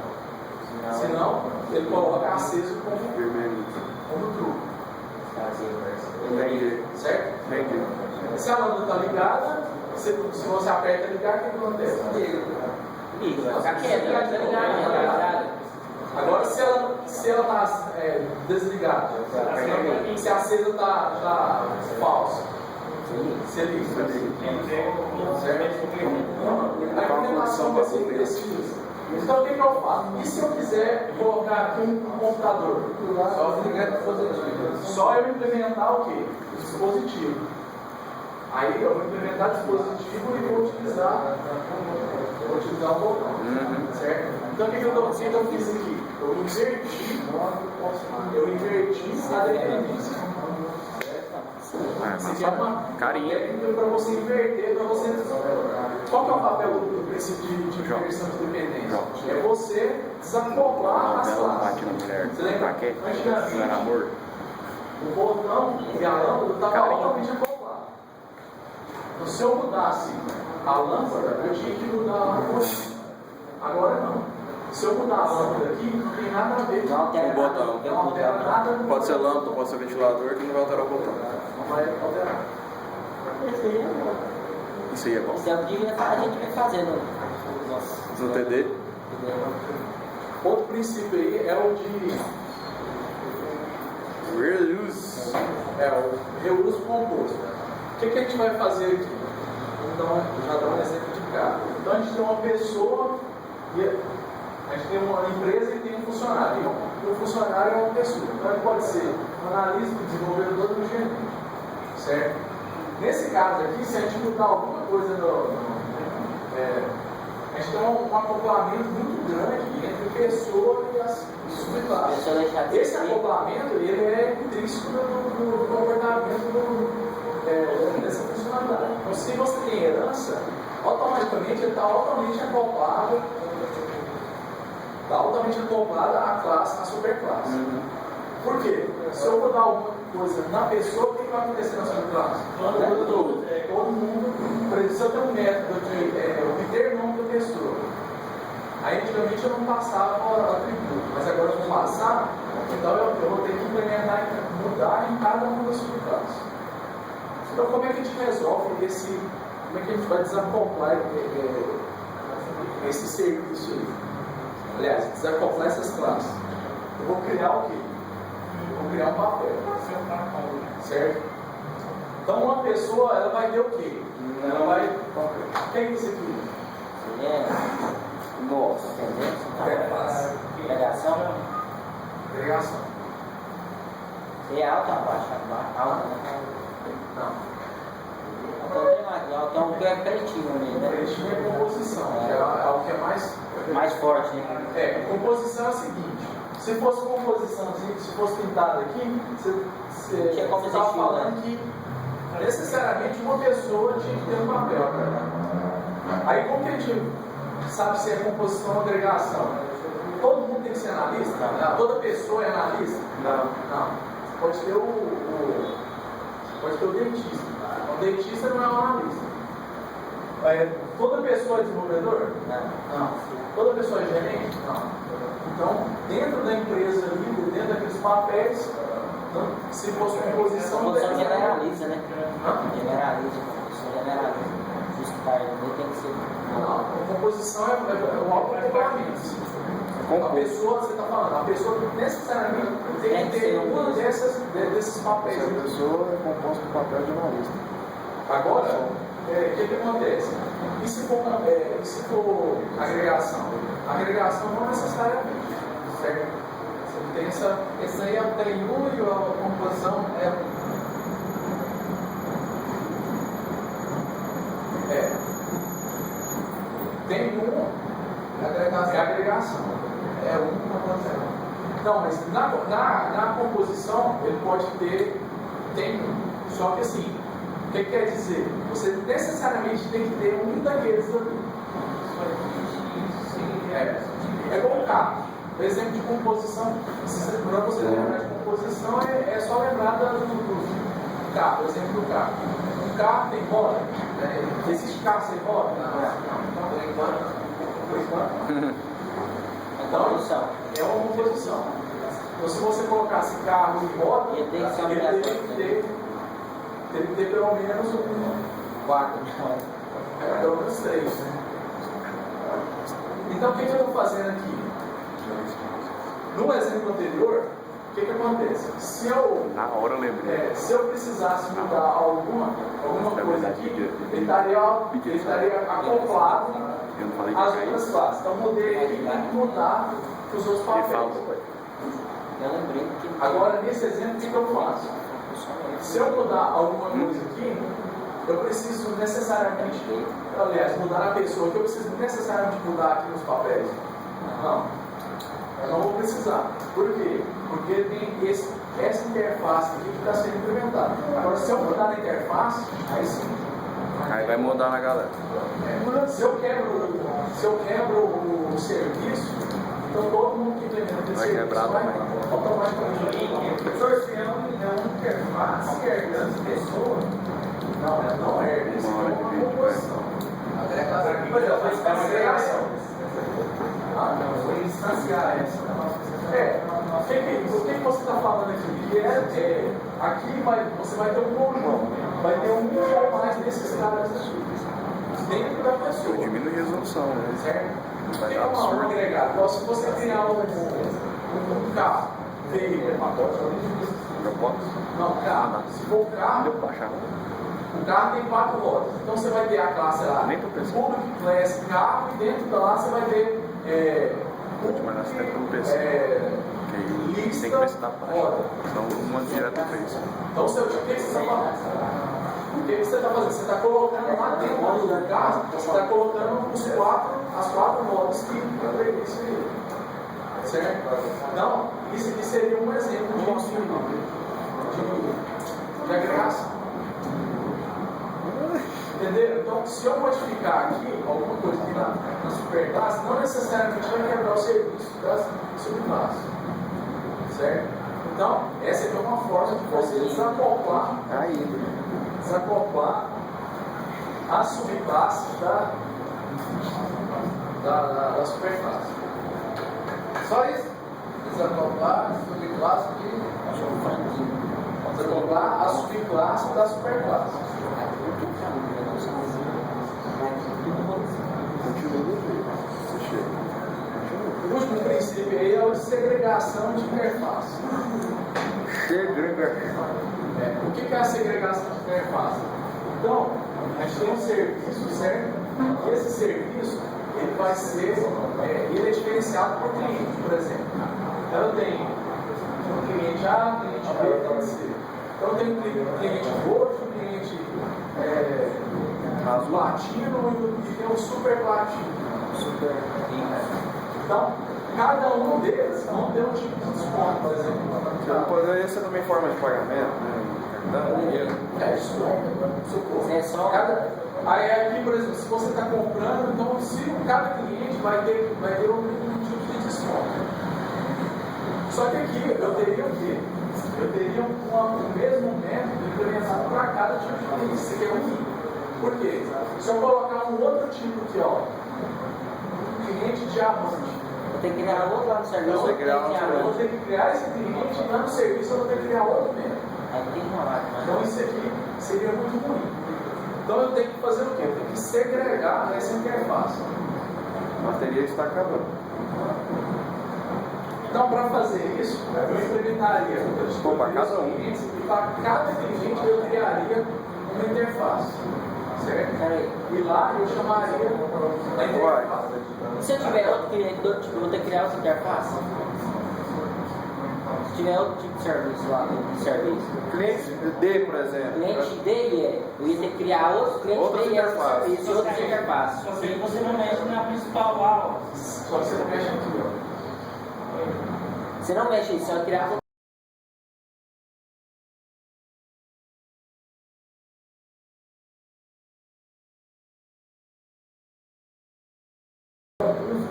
Senão, ele coloca aceso como true. Certo? Se a lâmpada está ligada, se você aperta ligar, o que acontece? Liga, vai ficar quieto. Agora, se ela está desligada, se a acesa está falsa, você liga. Certo? A implementação vai ser precisa. Então o que eu faço? E se eu quiser colocar aqui um computador? Só eu implementar o quê? O dispositivo. Aí eu vou implementar o dispositivo e vou utilizar o botão. Certo? Então o que eu fiz aqui? Eu inverti a dependência. Isso aqui é uma técnica para você inverter, para você... Qual que é o papel do princípio de inversão de dependência? É você desacoplar as classes. Você lembra? Antigamente, o botão e a lâmpada estavam altamente acoplados. Então, se eu mudasse a lâmpada, eu tinha que mudar a lâmpada. Agora não. Se eu mudar a lâmpada aqui, não tem nada a ver com o botão. Não altera nada. Pode ser lâmpada, pode ser ventilador, que não vai alterar o botão. Não vai alterar. Isso aí é bom. Isso é o que a gente vem fazendo. No TD? Outro princípio aí é o de Reuse. o reuso composto. O que a gente vai fazer aqui? Então, já dá um exemplo de carro. Então, a gente tem uma pessoa, a gente tem uma empresa e tem um funcionário. E o funcionário é uma pessoa. Então, ele pode ser um analista, desenvolvedor do gerente. Certo? Nesse caso aqui, se a gente mudar alguma coisa a gente tem um acoplamento muito grande entre pessoa e as subclasses. Esse acoplamento ele é intrínseco do comportamento dessa funcionalidade. Então, se você tem herança, automaticamente ele está altamente acoplada à classe, à superclasse. Por quê? Se eu mudar alguma coisa na pessoa, o que vai acontecer na subclasse? Todo mundo. Por exemplo, se eu tenho um método de obter o nome da pessoa, aí antigamente eu não passava atributo, mas agora eu vou passar, então eu vou ter que implementar, mudar em cada uma das subclasses. Então, como é que a gente resolve como é que a gente vai desacoplar esse serviço aí? Aliás, desacoplar essas classes. Eu vou criar o quê? Vou criar um papel. Certo? Então, uma pessoa, ela vai ver o quê? Ela vai... O que é isso aqui? Nossa, entendeu? Agregação. Agregação. É alta ou baixa? Alta. Não. Então tem um que é pretinho ali, né? Pretinho é composição, que é o que é mais forte, né? Composição é o seguinte. Se fosse composição, se fosse pintado aqui, você estava falando que necessariamente uma pessoa tinha que ter um papel. Aí como que a gente sabe se é composição ou agregação? Todo mundo tem que dentista é analista? Não. Toda pessoa é analista? Não. Pode ter pode ter o dentista. O dentista não é um analista. Toda pessoa é desenvolvedor? Não. Toda pessoa é gerente? Não. Então, dentro da empresa ali, dentro daqueles papéis, então, se fosse uma posição... Você generaliza, né? Generaliza, você generaliza. Os cargos tem que ser... Não, a composição é o autocomportamento. A pessoa, você está falando, a pessoa necessariamente tem que ter um desses papéis. A pessoa é composta do papel de analista. Agora, o que acontece? E se for agregação? Agregação não necessariamente, certo? Você tem essa aí é o TIU e a composição tem é agregação. É uma composição. Não, mas na composição ele pode ter, tem um. Só que assim, o que quer dizer? Você necessariamente tem que ter um daqueles ali. É como um carro. O exemplo de composição, para você lembrar de composição, é só lembrar do carro, o exemplo do carro. Um carro tem roda? Existe carro sem roda? Não. Por enquanto. Então, é uma composição. Então, se você colocasse carro e roda, ele teria que ter pelo menos pelo menos 3. Né? Então, o que eu estou fazendo aqui? No exemplo anterior, o que acontece? Se eu precisasse mudar alguma coisa aqui, ele estaria acoplado às outras classes. Então, mudei aqui e tem que mudar os outros papéis. Agora, nesse exemplo, o que eu faço? Se eu mudar alguma coisa aqui, eu preciso necessariamente, mudar na pessoa, que eu preciso necessariamente mudar aqui nos papéis? Não. Eu não vou precisar. Por quê? Porque tem essa interface aqui que está sendo implementada. Agora, se eu mudar na interface, aí sim. Aí vai mudar na galera. Se eu quebro o serviço, então todo mundo que implementa esse serviço vai automaticamente. Professor, se é uma interface herdando pessoa, não é. Isso é uma composição. Agregação. Foi instanciar essa. O que você está falando aqui? Aqui você vai ter um conjunto, vai ter um ou mais desses caras aqui, dentro da pessoa. Diminui a resolução, né? Certo? Tem uma agregada. Então, se você criar um carro, veículo, não, carro. Se for carro, o carro tem 4 rodas. Então você vai ter a classe lá, Public Class carro, e dentro da lá você vai ter tem que ver se tá baixo. Então, uma direta para isso. Então, o que você está falando? O que você está fazendo? Você está colocando lá dentro do carro, você está colocando as 4 rodas que isso aí. Certo? Então, isso aqui seria um exemplo de agregação. Entenderam? Então, se eu modificar aqui alguma coisa aqui na superclasse, não necessariamente vai quebrar o serviço das subclasses. Certo? Então, essa aqui é uma forma de você desacoplar as subclasses da superclasse. Só isso? Desacoplar a subclasse desacoplar a subclasse da superclasse. O último princípio aí é a segregação de interface. O que é a segregação de interface? Então, a gente tem um serviço, certo? E esse serviço ele vai ser ele é diferenciado por cliente, por exemplo. Então, eu tenho um cliente A, cliente B, cliente C. Então, eu tenho um cliente roxo, um cliente platino e tem um super platino. Então, cada um deles vão ter um tipo de desconto, por exemplo. Poderia ser também forma de pagamento, né? Isso é. Aí aqui, por exemplo, se você está comprando, então se cada cliente vai ter um tipo de desconto. Só que aqui eu teria o quê? Eu teria o mesmo método implementado para cada tipo de cliente. Isso aqui é ruim. Por quê? Se eu colocar um outro tipo aqui, ó, um cliente diamante, Eu tenho que criar outro lá no serviço. eu vou Eu ter que criar esse cliente e lá no serviço eu vou ter que criar outro método. Aí tem uma lá, Então isso aqui seria muito ruim. Então eu tenho que fazer o quê? Eu tenho que segregar essa interface. A bateria está acabando. Então, para fazer isso, eu implementaria Pô, para cada um. clientes, e para cada cliente eu criaria uma interface. Certo? Peraí. E lá eu chamaria a interface. E se eu tiver outro cliente do outro tipo, eu vou ter que criar outra interface? Se tiver outro tipo de serviço lá, de serviço. Cliente D, por exemplo. Cliente D e E, eu ia ter que criar outro cliente Outras D e E do interfaces. serviço e outras interfaces. Só que aí você não mexe na principal lá, ó. Só que você não mexe aqui, ó. Você não mexe isso, você vai criar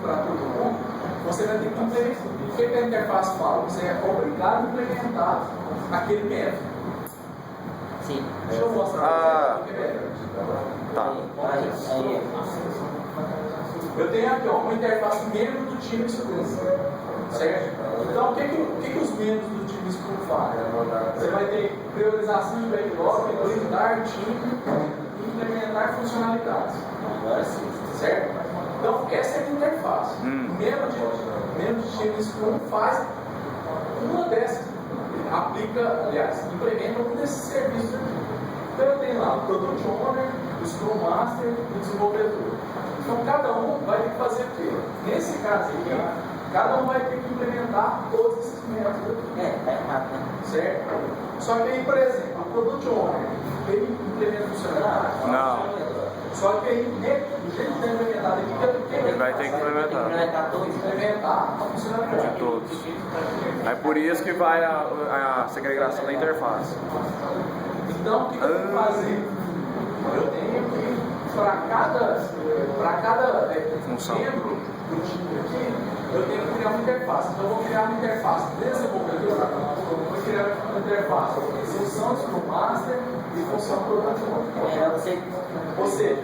Para todo mundo, você vai ter que implementar. O que a interface fala? Você é obrigado a implementar aquele método. sim. Deixa eu mostrar para você o que é melhor. Tá. Aí, Eu tenho aqui ó, uma interface membro do time Scrum, certo? Então, o que os membros do time Scrum fazem? Você vai ter priorização de backlog, blindar time e implementar funcionalidades, agora sim. certo? Então, essa é a interface. Membro de time Scrum faz uma dessas, aplica, aliás, implementa um desses serviços aqui. Então, eu tenho lá o Product Owner, o Scrum Master e o desenvolvedor. Então, cada um vai ter que fazer o quê? Nesse caso aqui, cada um vai ter que implementar todos esses métodos aqui, Tá errado, né? certo? Só que aí, por exemplo, o Product Owner, ele implementa funcionalidade. Não. Só que aí, do jeito que está implementado aqui, Ele vai ter que implementar. Implementar todos. implementar a funcionalidade. De todos. É por isso que vai a segregação da interface. Então, o que eu tenho que fazer? Eu tenho que, para cada Função. membro do time aqui, eu tenho que criar uma interface. Então, eu vou criar uma interface desenvolvedor, eu vou criar uma interface função Scrum Master e função Product Owner. Você Ou seja,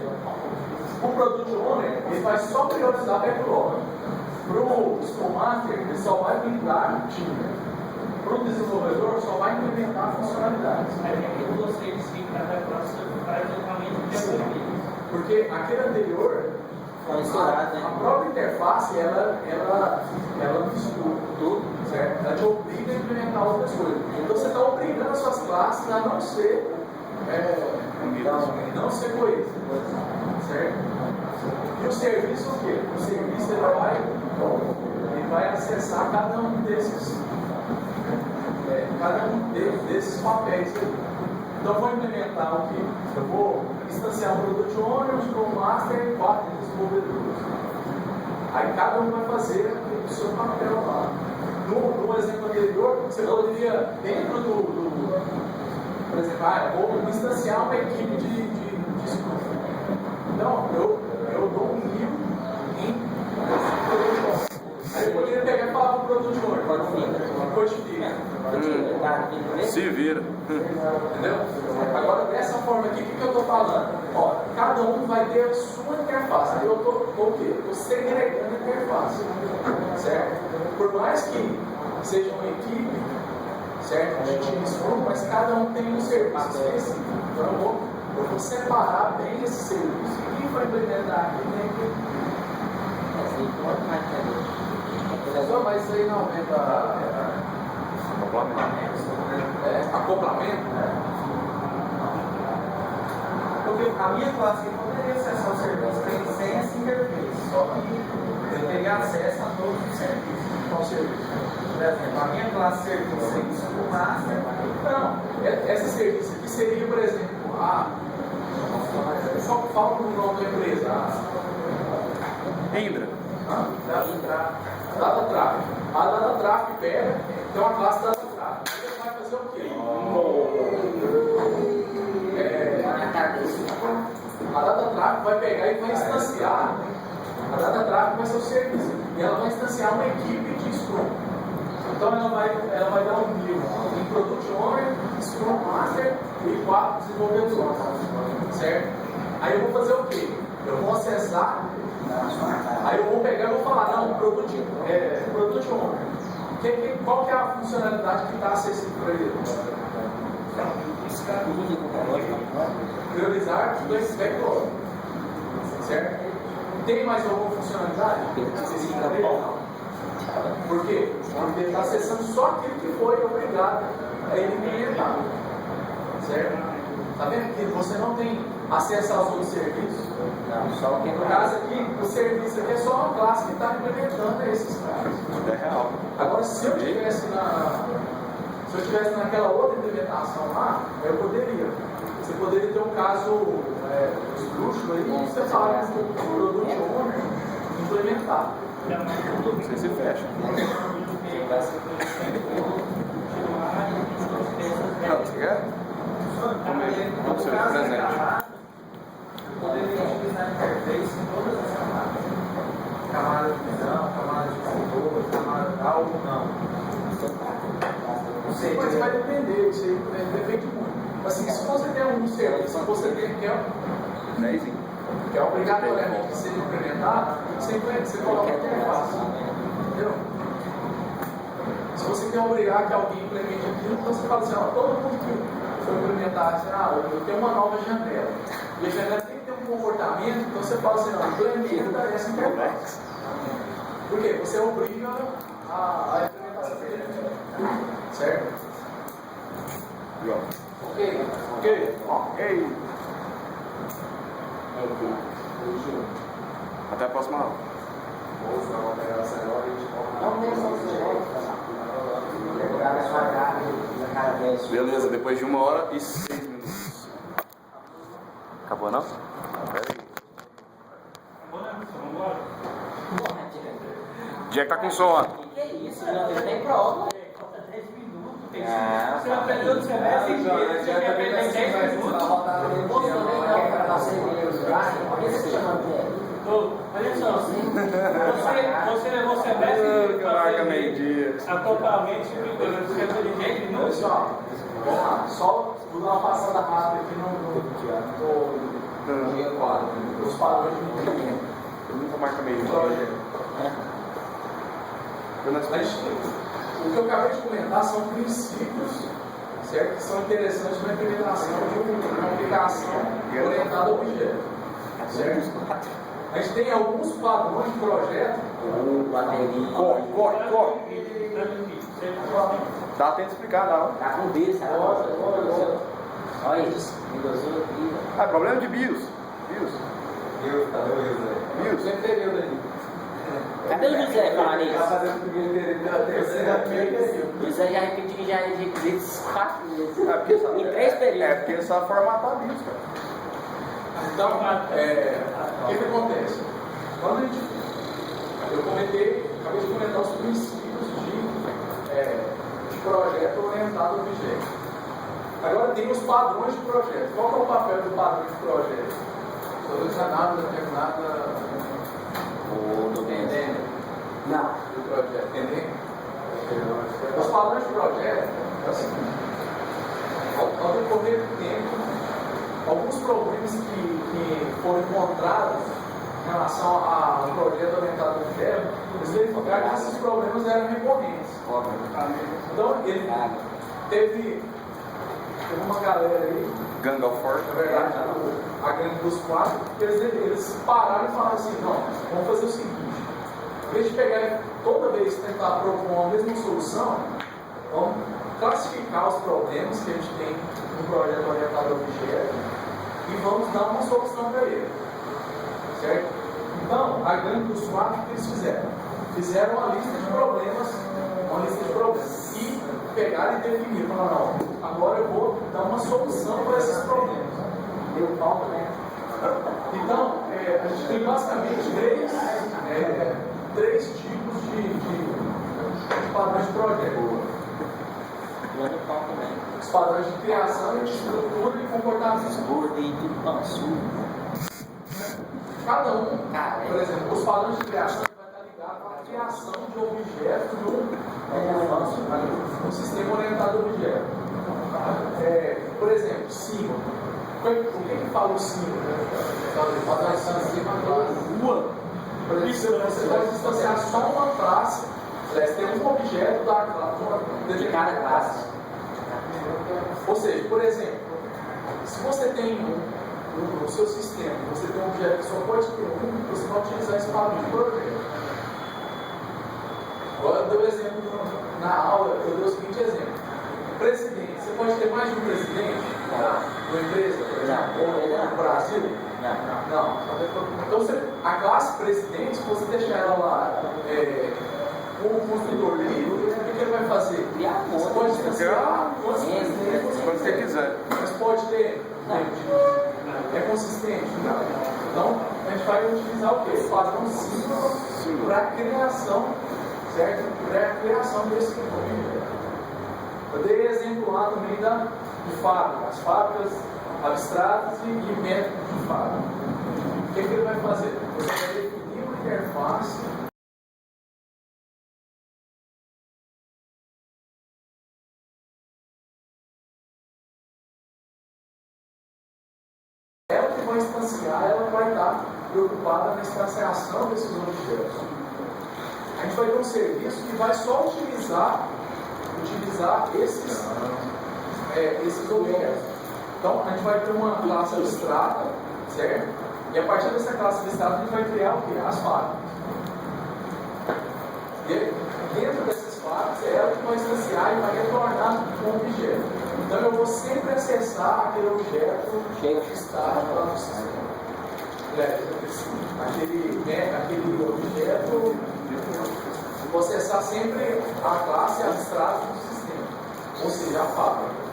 o Product Owner, ele vai só priorizar backlog. Para o Scrum Master, ele só vai blindar o time. Para o desenvolvedor, só vai implementar funcionalidades. Eu gostei de seguir cada próximo para desenvolvimento de acolhimento. Porque aquele anterior, Tá misturado, né? a própria interface, ela mistura tudo, certo? Ela te obriga a implementar outras coisas. Então você está obrigando as suas classes a não ser não ser coesas, certo? E o serviço o quê? O serviço ele vai acessar cada um desses papéis aí. Então eu vou implementar o quê? Eu vou instanciar um Product Owner, um Scrum Master e 4 desenvolvedores. Aí cada um vai fazer o seu papel lá. No exemplo anterior, você poderia, dentro por exemplo, eu vou instanciar uma equipe de Scrum. Então, eu dou um livro em Product Owner. Aí eu poderia pegar e falar para o Product Owner, codifica. Se vira. Entendeu? Agora, dessa forma aqui, o que eu estou falando? Ó, cada um vai ter a sua interface. Eu estou o quê? Estou segregando a interface. Certo? Por mais que seja uma equipe, certo? De time Scrum, mas cada um tem um serviço específico. Então eu vou separar bem esse serviço. Quem vai implementar aqui tem que. Mas isso aí não aumenta acoplamento, né? Porque a minha classe poderia acessar o serviço sem essa interface, só que eu teria acesso a todos os serviços. Qual serviço? Por exemplo, a minha classe serviço é Scrum Master. Não, esse serviço aqui seria, por exemplo, só fala o nome da empresa. Indra. Data Traffic. A Data Traffic pega, tem uma classe Data Traffic. Aí ele vai fazer o quê? A Data Traffic vai pegar e vai instanciar. A Data Traffic vai ser o serviço. E ela vai instanciar uma equipe de Scrum. Então ela vai dar um nível em Product Owner, Scrum Master e 4 desenvolvedores. Certo? Aí eu vou fazer o quê? Eu vou acessar, aí eu vou pegar e vou falar, não, Product Owner. Qual que é a funcionalidade que está acessível para ele? Priorizar do backlog. Certo? Tem mais alguma funcionalidade? Por quê? Porque ele está acessando só aquilo que foi obrigado a ele implementar. Certo? Está vendo que você não tem acesso aos outros serviços? Não, só o que é No caso aqui, o serviço aqui é só uma classe que está implementando esses caras. É real. Agora, se eu tivesse naquela outra implementação lá, eu poderia. Você poderia ter um caso esdrúxulo aí, e você fala que o Product Owner implementar. Você se fecha. Não, você quer? Vamos ser presente. Poderia utilizar a interface em todas as camadas. Camada de visão, camada de controle, camada de algo, não. Não sei, mas vai depender, isso aí depende muito. Assim, se você tem um serviço, se você quer obrigatoriamente ser implementado, você coloca a interface. Entendeu? Se você quer obrigar que alguém implemente aquilo, então você fala assim, ó, todo mundo que foi implementar, assim, eu tenho uma nova janela. E a janela tem que ter um comportamento, então você fala assim, não, implementa essa interface. Por quê? Você obriga a implementação dele. Certo? Ok. Até a próxima aula. Não tem solução. Pegar a sua cara na cara dela. Beleza, depois de 1h06. Acabou não? Pera aí. Jack tá com sono. Que isso, não tem prova. Falta 10 minutos. Você vai aprender o semestre inteiro, você quer aprender 10 minutos? Por que você chama de Olha só, você levou o semestre Que marca meio-dia. atualmente, você quer aprender 10 minutos? Pessoal, vamos lá, só vou dar uma passada rápida aqui no quadro, os padrões de entendimento. Nunca marca meio-dia. O que eu acabei de comentar são princípios, certo? Que são interessantes para a implementação de uma aplicação orientada a objeto, certo? A gente tem alguns padrões de projeto. Corre. Dá tempo de explicar, não. Tá com BIOS, cara. Olha isso. Windows aqui. É problema de BIOS. Você entendeu daí? Cadê o José falar nisso? Tá fazendo o primeiro período da terceira vez. O José já repetiu já vezes 4 vezes. Em 3 É períodos. porque só formatar BIOS, cara. Então, o que acontece? Quando eu acabei de comentar os princípios de projeto orientado a objeto. Agora tem os padrões de projeto. Qual que é o papel do padrão de projeto? Solucionar determinada entendendo? Não. Do projeto, entendeu? Os padrões de projeto é o seguinte: ao decorrer do tempo, alguns problemas que foram encontrados em relação ao projeto orientado ao objeto, eles verificaram que esses problemas eram recorrentes. Então, ele teve uma galera aí, Gang of Four. na verdade, a gangue dos 4, que eles pararam e falaram assim: não, vamos fazer o seguinte, em vez de pegar toda vez tentar propor a mesma solução, vamos classificar os problemas que a gente tem no projeto orientado ao objeto e vamos dar uma solução para ele. Certo? Então, a gangue dos 4, o que eles fizeram? Fizeram uma lista de problemas, e pegaram e definiram, falaram: não, agora eu vou dar uma solução para esses problemas. Deu falta, né? Então, a gente tem basicamente três tipos de padrões de projeto. Deu falta também. Os padrões de criação, de estrutura e comportamento. Gordei tudo pançudo. Cada um, por exemplo, os padrões de criação vai estar ligado à criação de objetos um sistema orientado a objeto. Por exemplo, símbolo. O que fala o símbolo? Por exemplo, você pode distanciar só uma classe, tem um objeto de cada classe. Ou seja, por exemplo, se você tem no seu sistema, você tem um objeto que só pode ter um, você vai utilizar esse padrão de projeto. Agora eu dei um exemplo na aula, eu dei o seguinte exemplo. Presidente, você pode ter mais de um presidente numa empresa, por exemplo, ou no Brasil? Não. Então a classe presidente, se você deixar ela lá com o construtor livre, o que ele vai fazer? Você pode distanciar quantos presidentes você quiser. mas pode ter. É consistente? Não. Então a gente vai utilizar o quê? O padrão símbolo para a criação, certo? Para a criação desse objeto. Eu dei exemplo lá também de fábrica, as fábricas abstratas e métodos de fábrica. O que ele vai fazer? Você vai definir uma interface ela que vai instanciar, ela vai estar preocupada na instanciação desses objetos. A gente vai ter um serviço que vai só utilizar esses objetos. Então, a gente vai ter uma classe abstrata, certo? E a partir dessa classe abstrata, a gente vai criar o quê? As fábricas. E dentro dessas fábricas, é ela que vai instanciar e vai retornar um objeto. Então, eu vou sempre acessar aquele objeto que está lá no sistema. Aquele objeto, eu vou acessar sempre a classe abstrata do sistema, ou seja, a fábrica.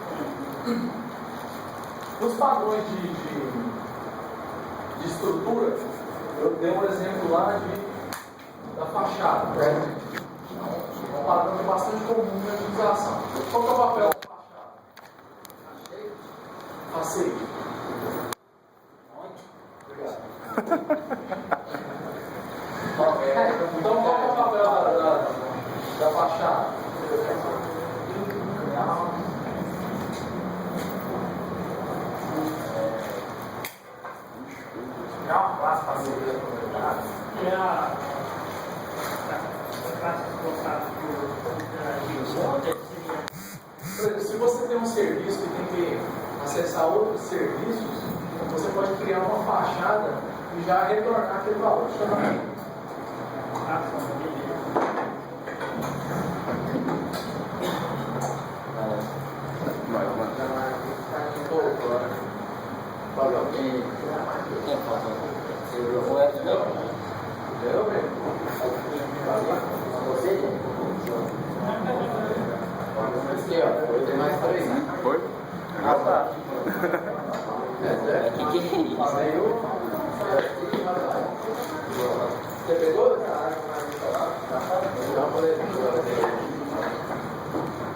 Os padrões de estrutura, eu dei um exemplo lá da fachada. É um padrão que é bastante comum na utilização. Qual que é o papel da fachada? Aceito. Obrigado. Então, qual que é o papel da fachada? É uma classe parceria. É a classe colocada Por exemplo, se você tem um serviço que tem que acessar outros serviços, você pode criar uma fachada e já retornar aquele valor de chamamento. Foi? Ah, tá. Você pegou?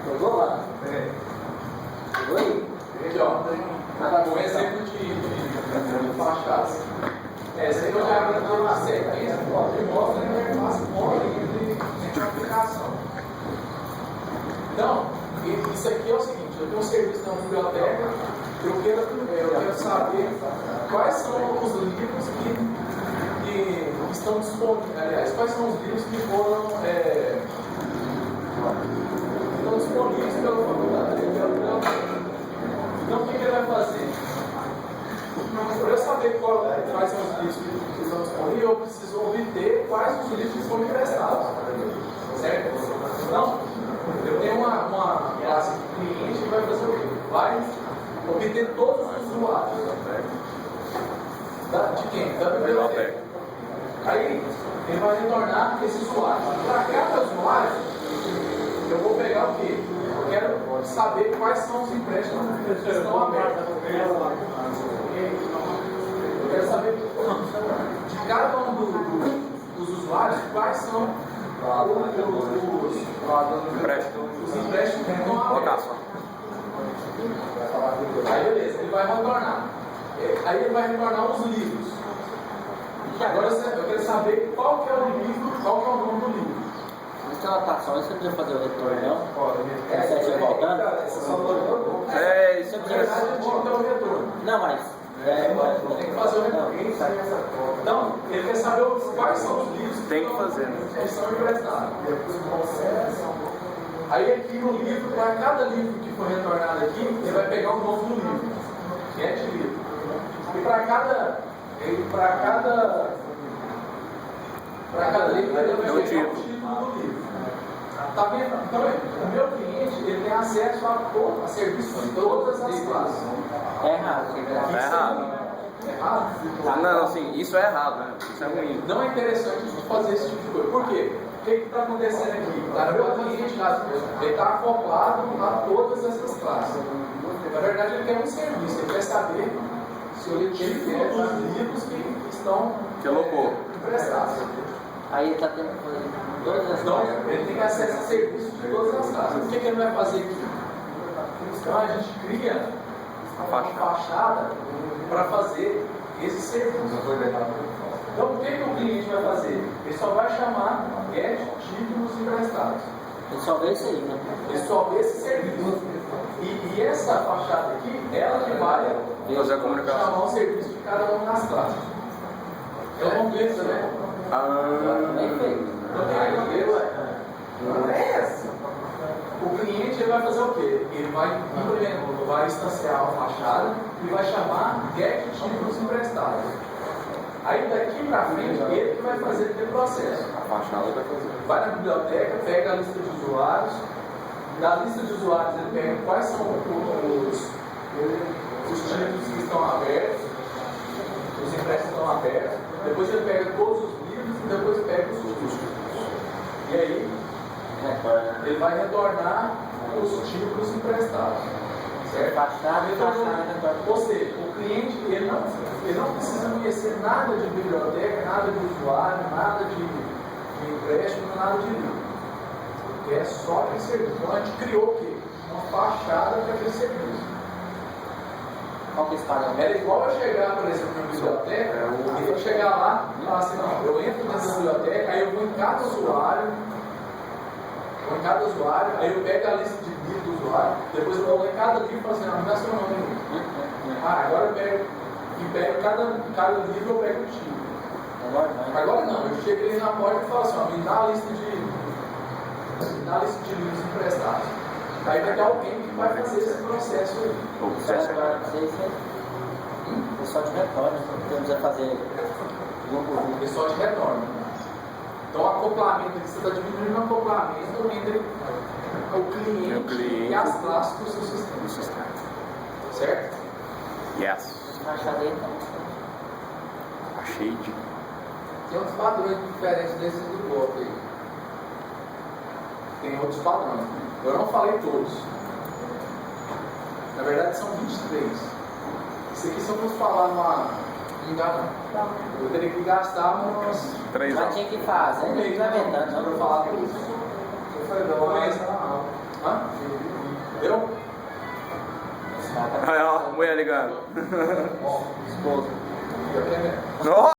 Pegou lá? Peguei. Pegou aí? Peguei, ó. Um exemplo de fachadas. Esse aí eu já aprendi uma sequência que mostra a interface entre a aplicação. Então, isso aqui é o seguinte, eu tenho um serviço na biblioteca, eu quero saber quais são os livros que estão disponíveis, aliás, quais são os livros que foram estão disponíveis pela faculdade, pela biblioteca. Então, o que ele vai fazer? Para eu saber quais são os livros que estão disponíveis, eu preciso obter quais os livros que estão emprestados. Certo? Então, eu tenho uma classe de cliente que vai fazer o quê? Vai obter todos os usuários. De quem? Da biblioteca. Aí, ele vai retornar esse usuário. Para cada usuário, eu vou pegar o quê? Eu quero saber quais são os empréstimos que estão abertos. Eu quero saber de cada um dos usuários quais são os empréstimos que estão abertos. Aí beleza, ele vai retornar. Aí ele vai retornar os livros. Agora eu quero saber qual que é o livro, qual que é o nome do livro. Então, tá operações, você precisa fazer o retorno, não? Essa é voltando? É, isso Na verdade, ele tinha que ter um retorno. Não, mas. Tem que fazer o retorno. Então, ele quer saber quais são os livros tem que fazer, né? que são emprestados. Aí aqui no livro, para cada livro que for retornado aqui, ele vai pegar o nome do livro. Get livro. E para cada livro, ele vai pegar o título do livro. Tá vendo? Então, o meu cliente, ele tem acesso a serviços de todas as classes. É errado. É errado. Errado? Não, assim, isso é errado, né? Isso é ruim. Não é interessante a gente fazer esse tipo de coisa. Por quê? O que está acontecendo aqui? Tá, meu cliente lá, ele está acoplado a todas essas classes. Na verdade, ele quer um serviço, ele quer saber se ele quer os livros que estão emprestados. Aí ele está tendo que fazer todas as Então, coisas. ele tem acesso a serviços de todas as classes. O que ele vai fazer aqui? Então, a gente cria uma fachada para fazer esse serviço. Então, o que o cliente vai fazer? Ele só vai chamar get títulos emprestados. Ele só vê isso aí, né? Ele só vê esse serviço. E essa fachada aqui, ela que vai Fazer a comunicação. chamar o serviço de cada uma das classes. Então, vamos ver isso, né? Bem feito. Não é essa. O cliente ele vai fazer o quê? Ele vai instanciar uma fachada e vai chamar get títulos emprestados. Aí daqui para frente, ele que vai fazer aquele processo. A fachada vai fazer. Vai na biblioteca, pega a lista de usuários. Da lista de usuários, ele pega quais são os títulos que estão abertos, os empréstimos estão abertos. Depois ele pega todos os livros e depois pega os títulos. E aí, ele vai retornar os títulos emprestados. Certo? Ou seja, o cliente ele não precisa conhecer nada de biblioteca, nada de usuário, nada de empréstimo, nada de livro. É só aquele serviço. Então a gente criou o quê? Uma fachada para aquele serviço. Qual que é esse pagamento? Era igual eu chegar, por exemplo, na biblioteca, e eu chegar lá e falar assim, não, eu entro nessa biblioteca, aí eu vou em cada usuário, aí eu pego a lista de livros do usuário, depois eu vou lá em cada livro e falo assim, não, me dá seu nome. Agora eu pego cada livro, eu pego o título. Agora não, eu chego ali na porta e falo assim, ó, me dá a lista de livros emprestados. Aí vai ter alguém que vai fazer esse processo aí. O processo é O pessoal de retorno, então precisa fazer O pessoal de retorno. Então o acoplamento, você está dividindo o acoplamento entre o cliente e as classes do seu sistema. Certo? Yes. fachada aí, então. Achei de. Tem outros padrões diferentes desses do golpe aí. Tem outros padrões. Eu não falei todos. Na verdade são 23. Isso aqui se eu fosse falar numa. Não dá não. Eu teria que gastar umas. 3 Mas anos. tinha que fazer, não implementando, Não não. vou falar tudo. Um mês. Hã? Deu? Aí, ó, mulher ligando. Esposa. Deu até mesmo. Ó!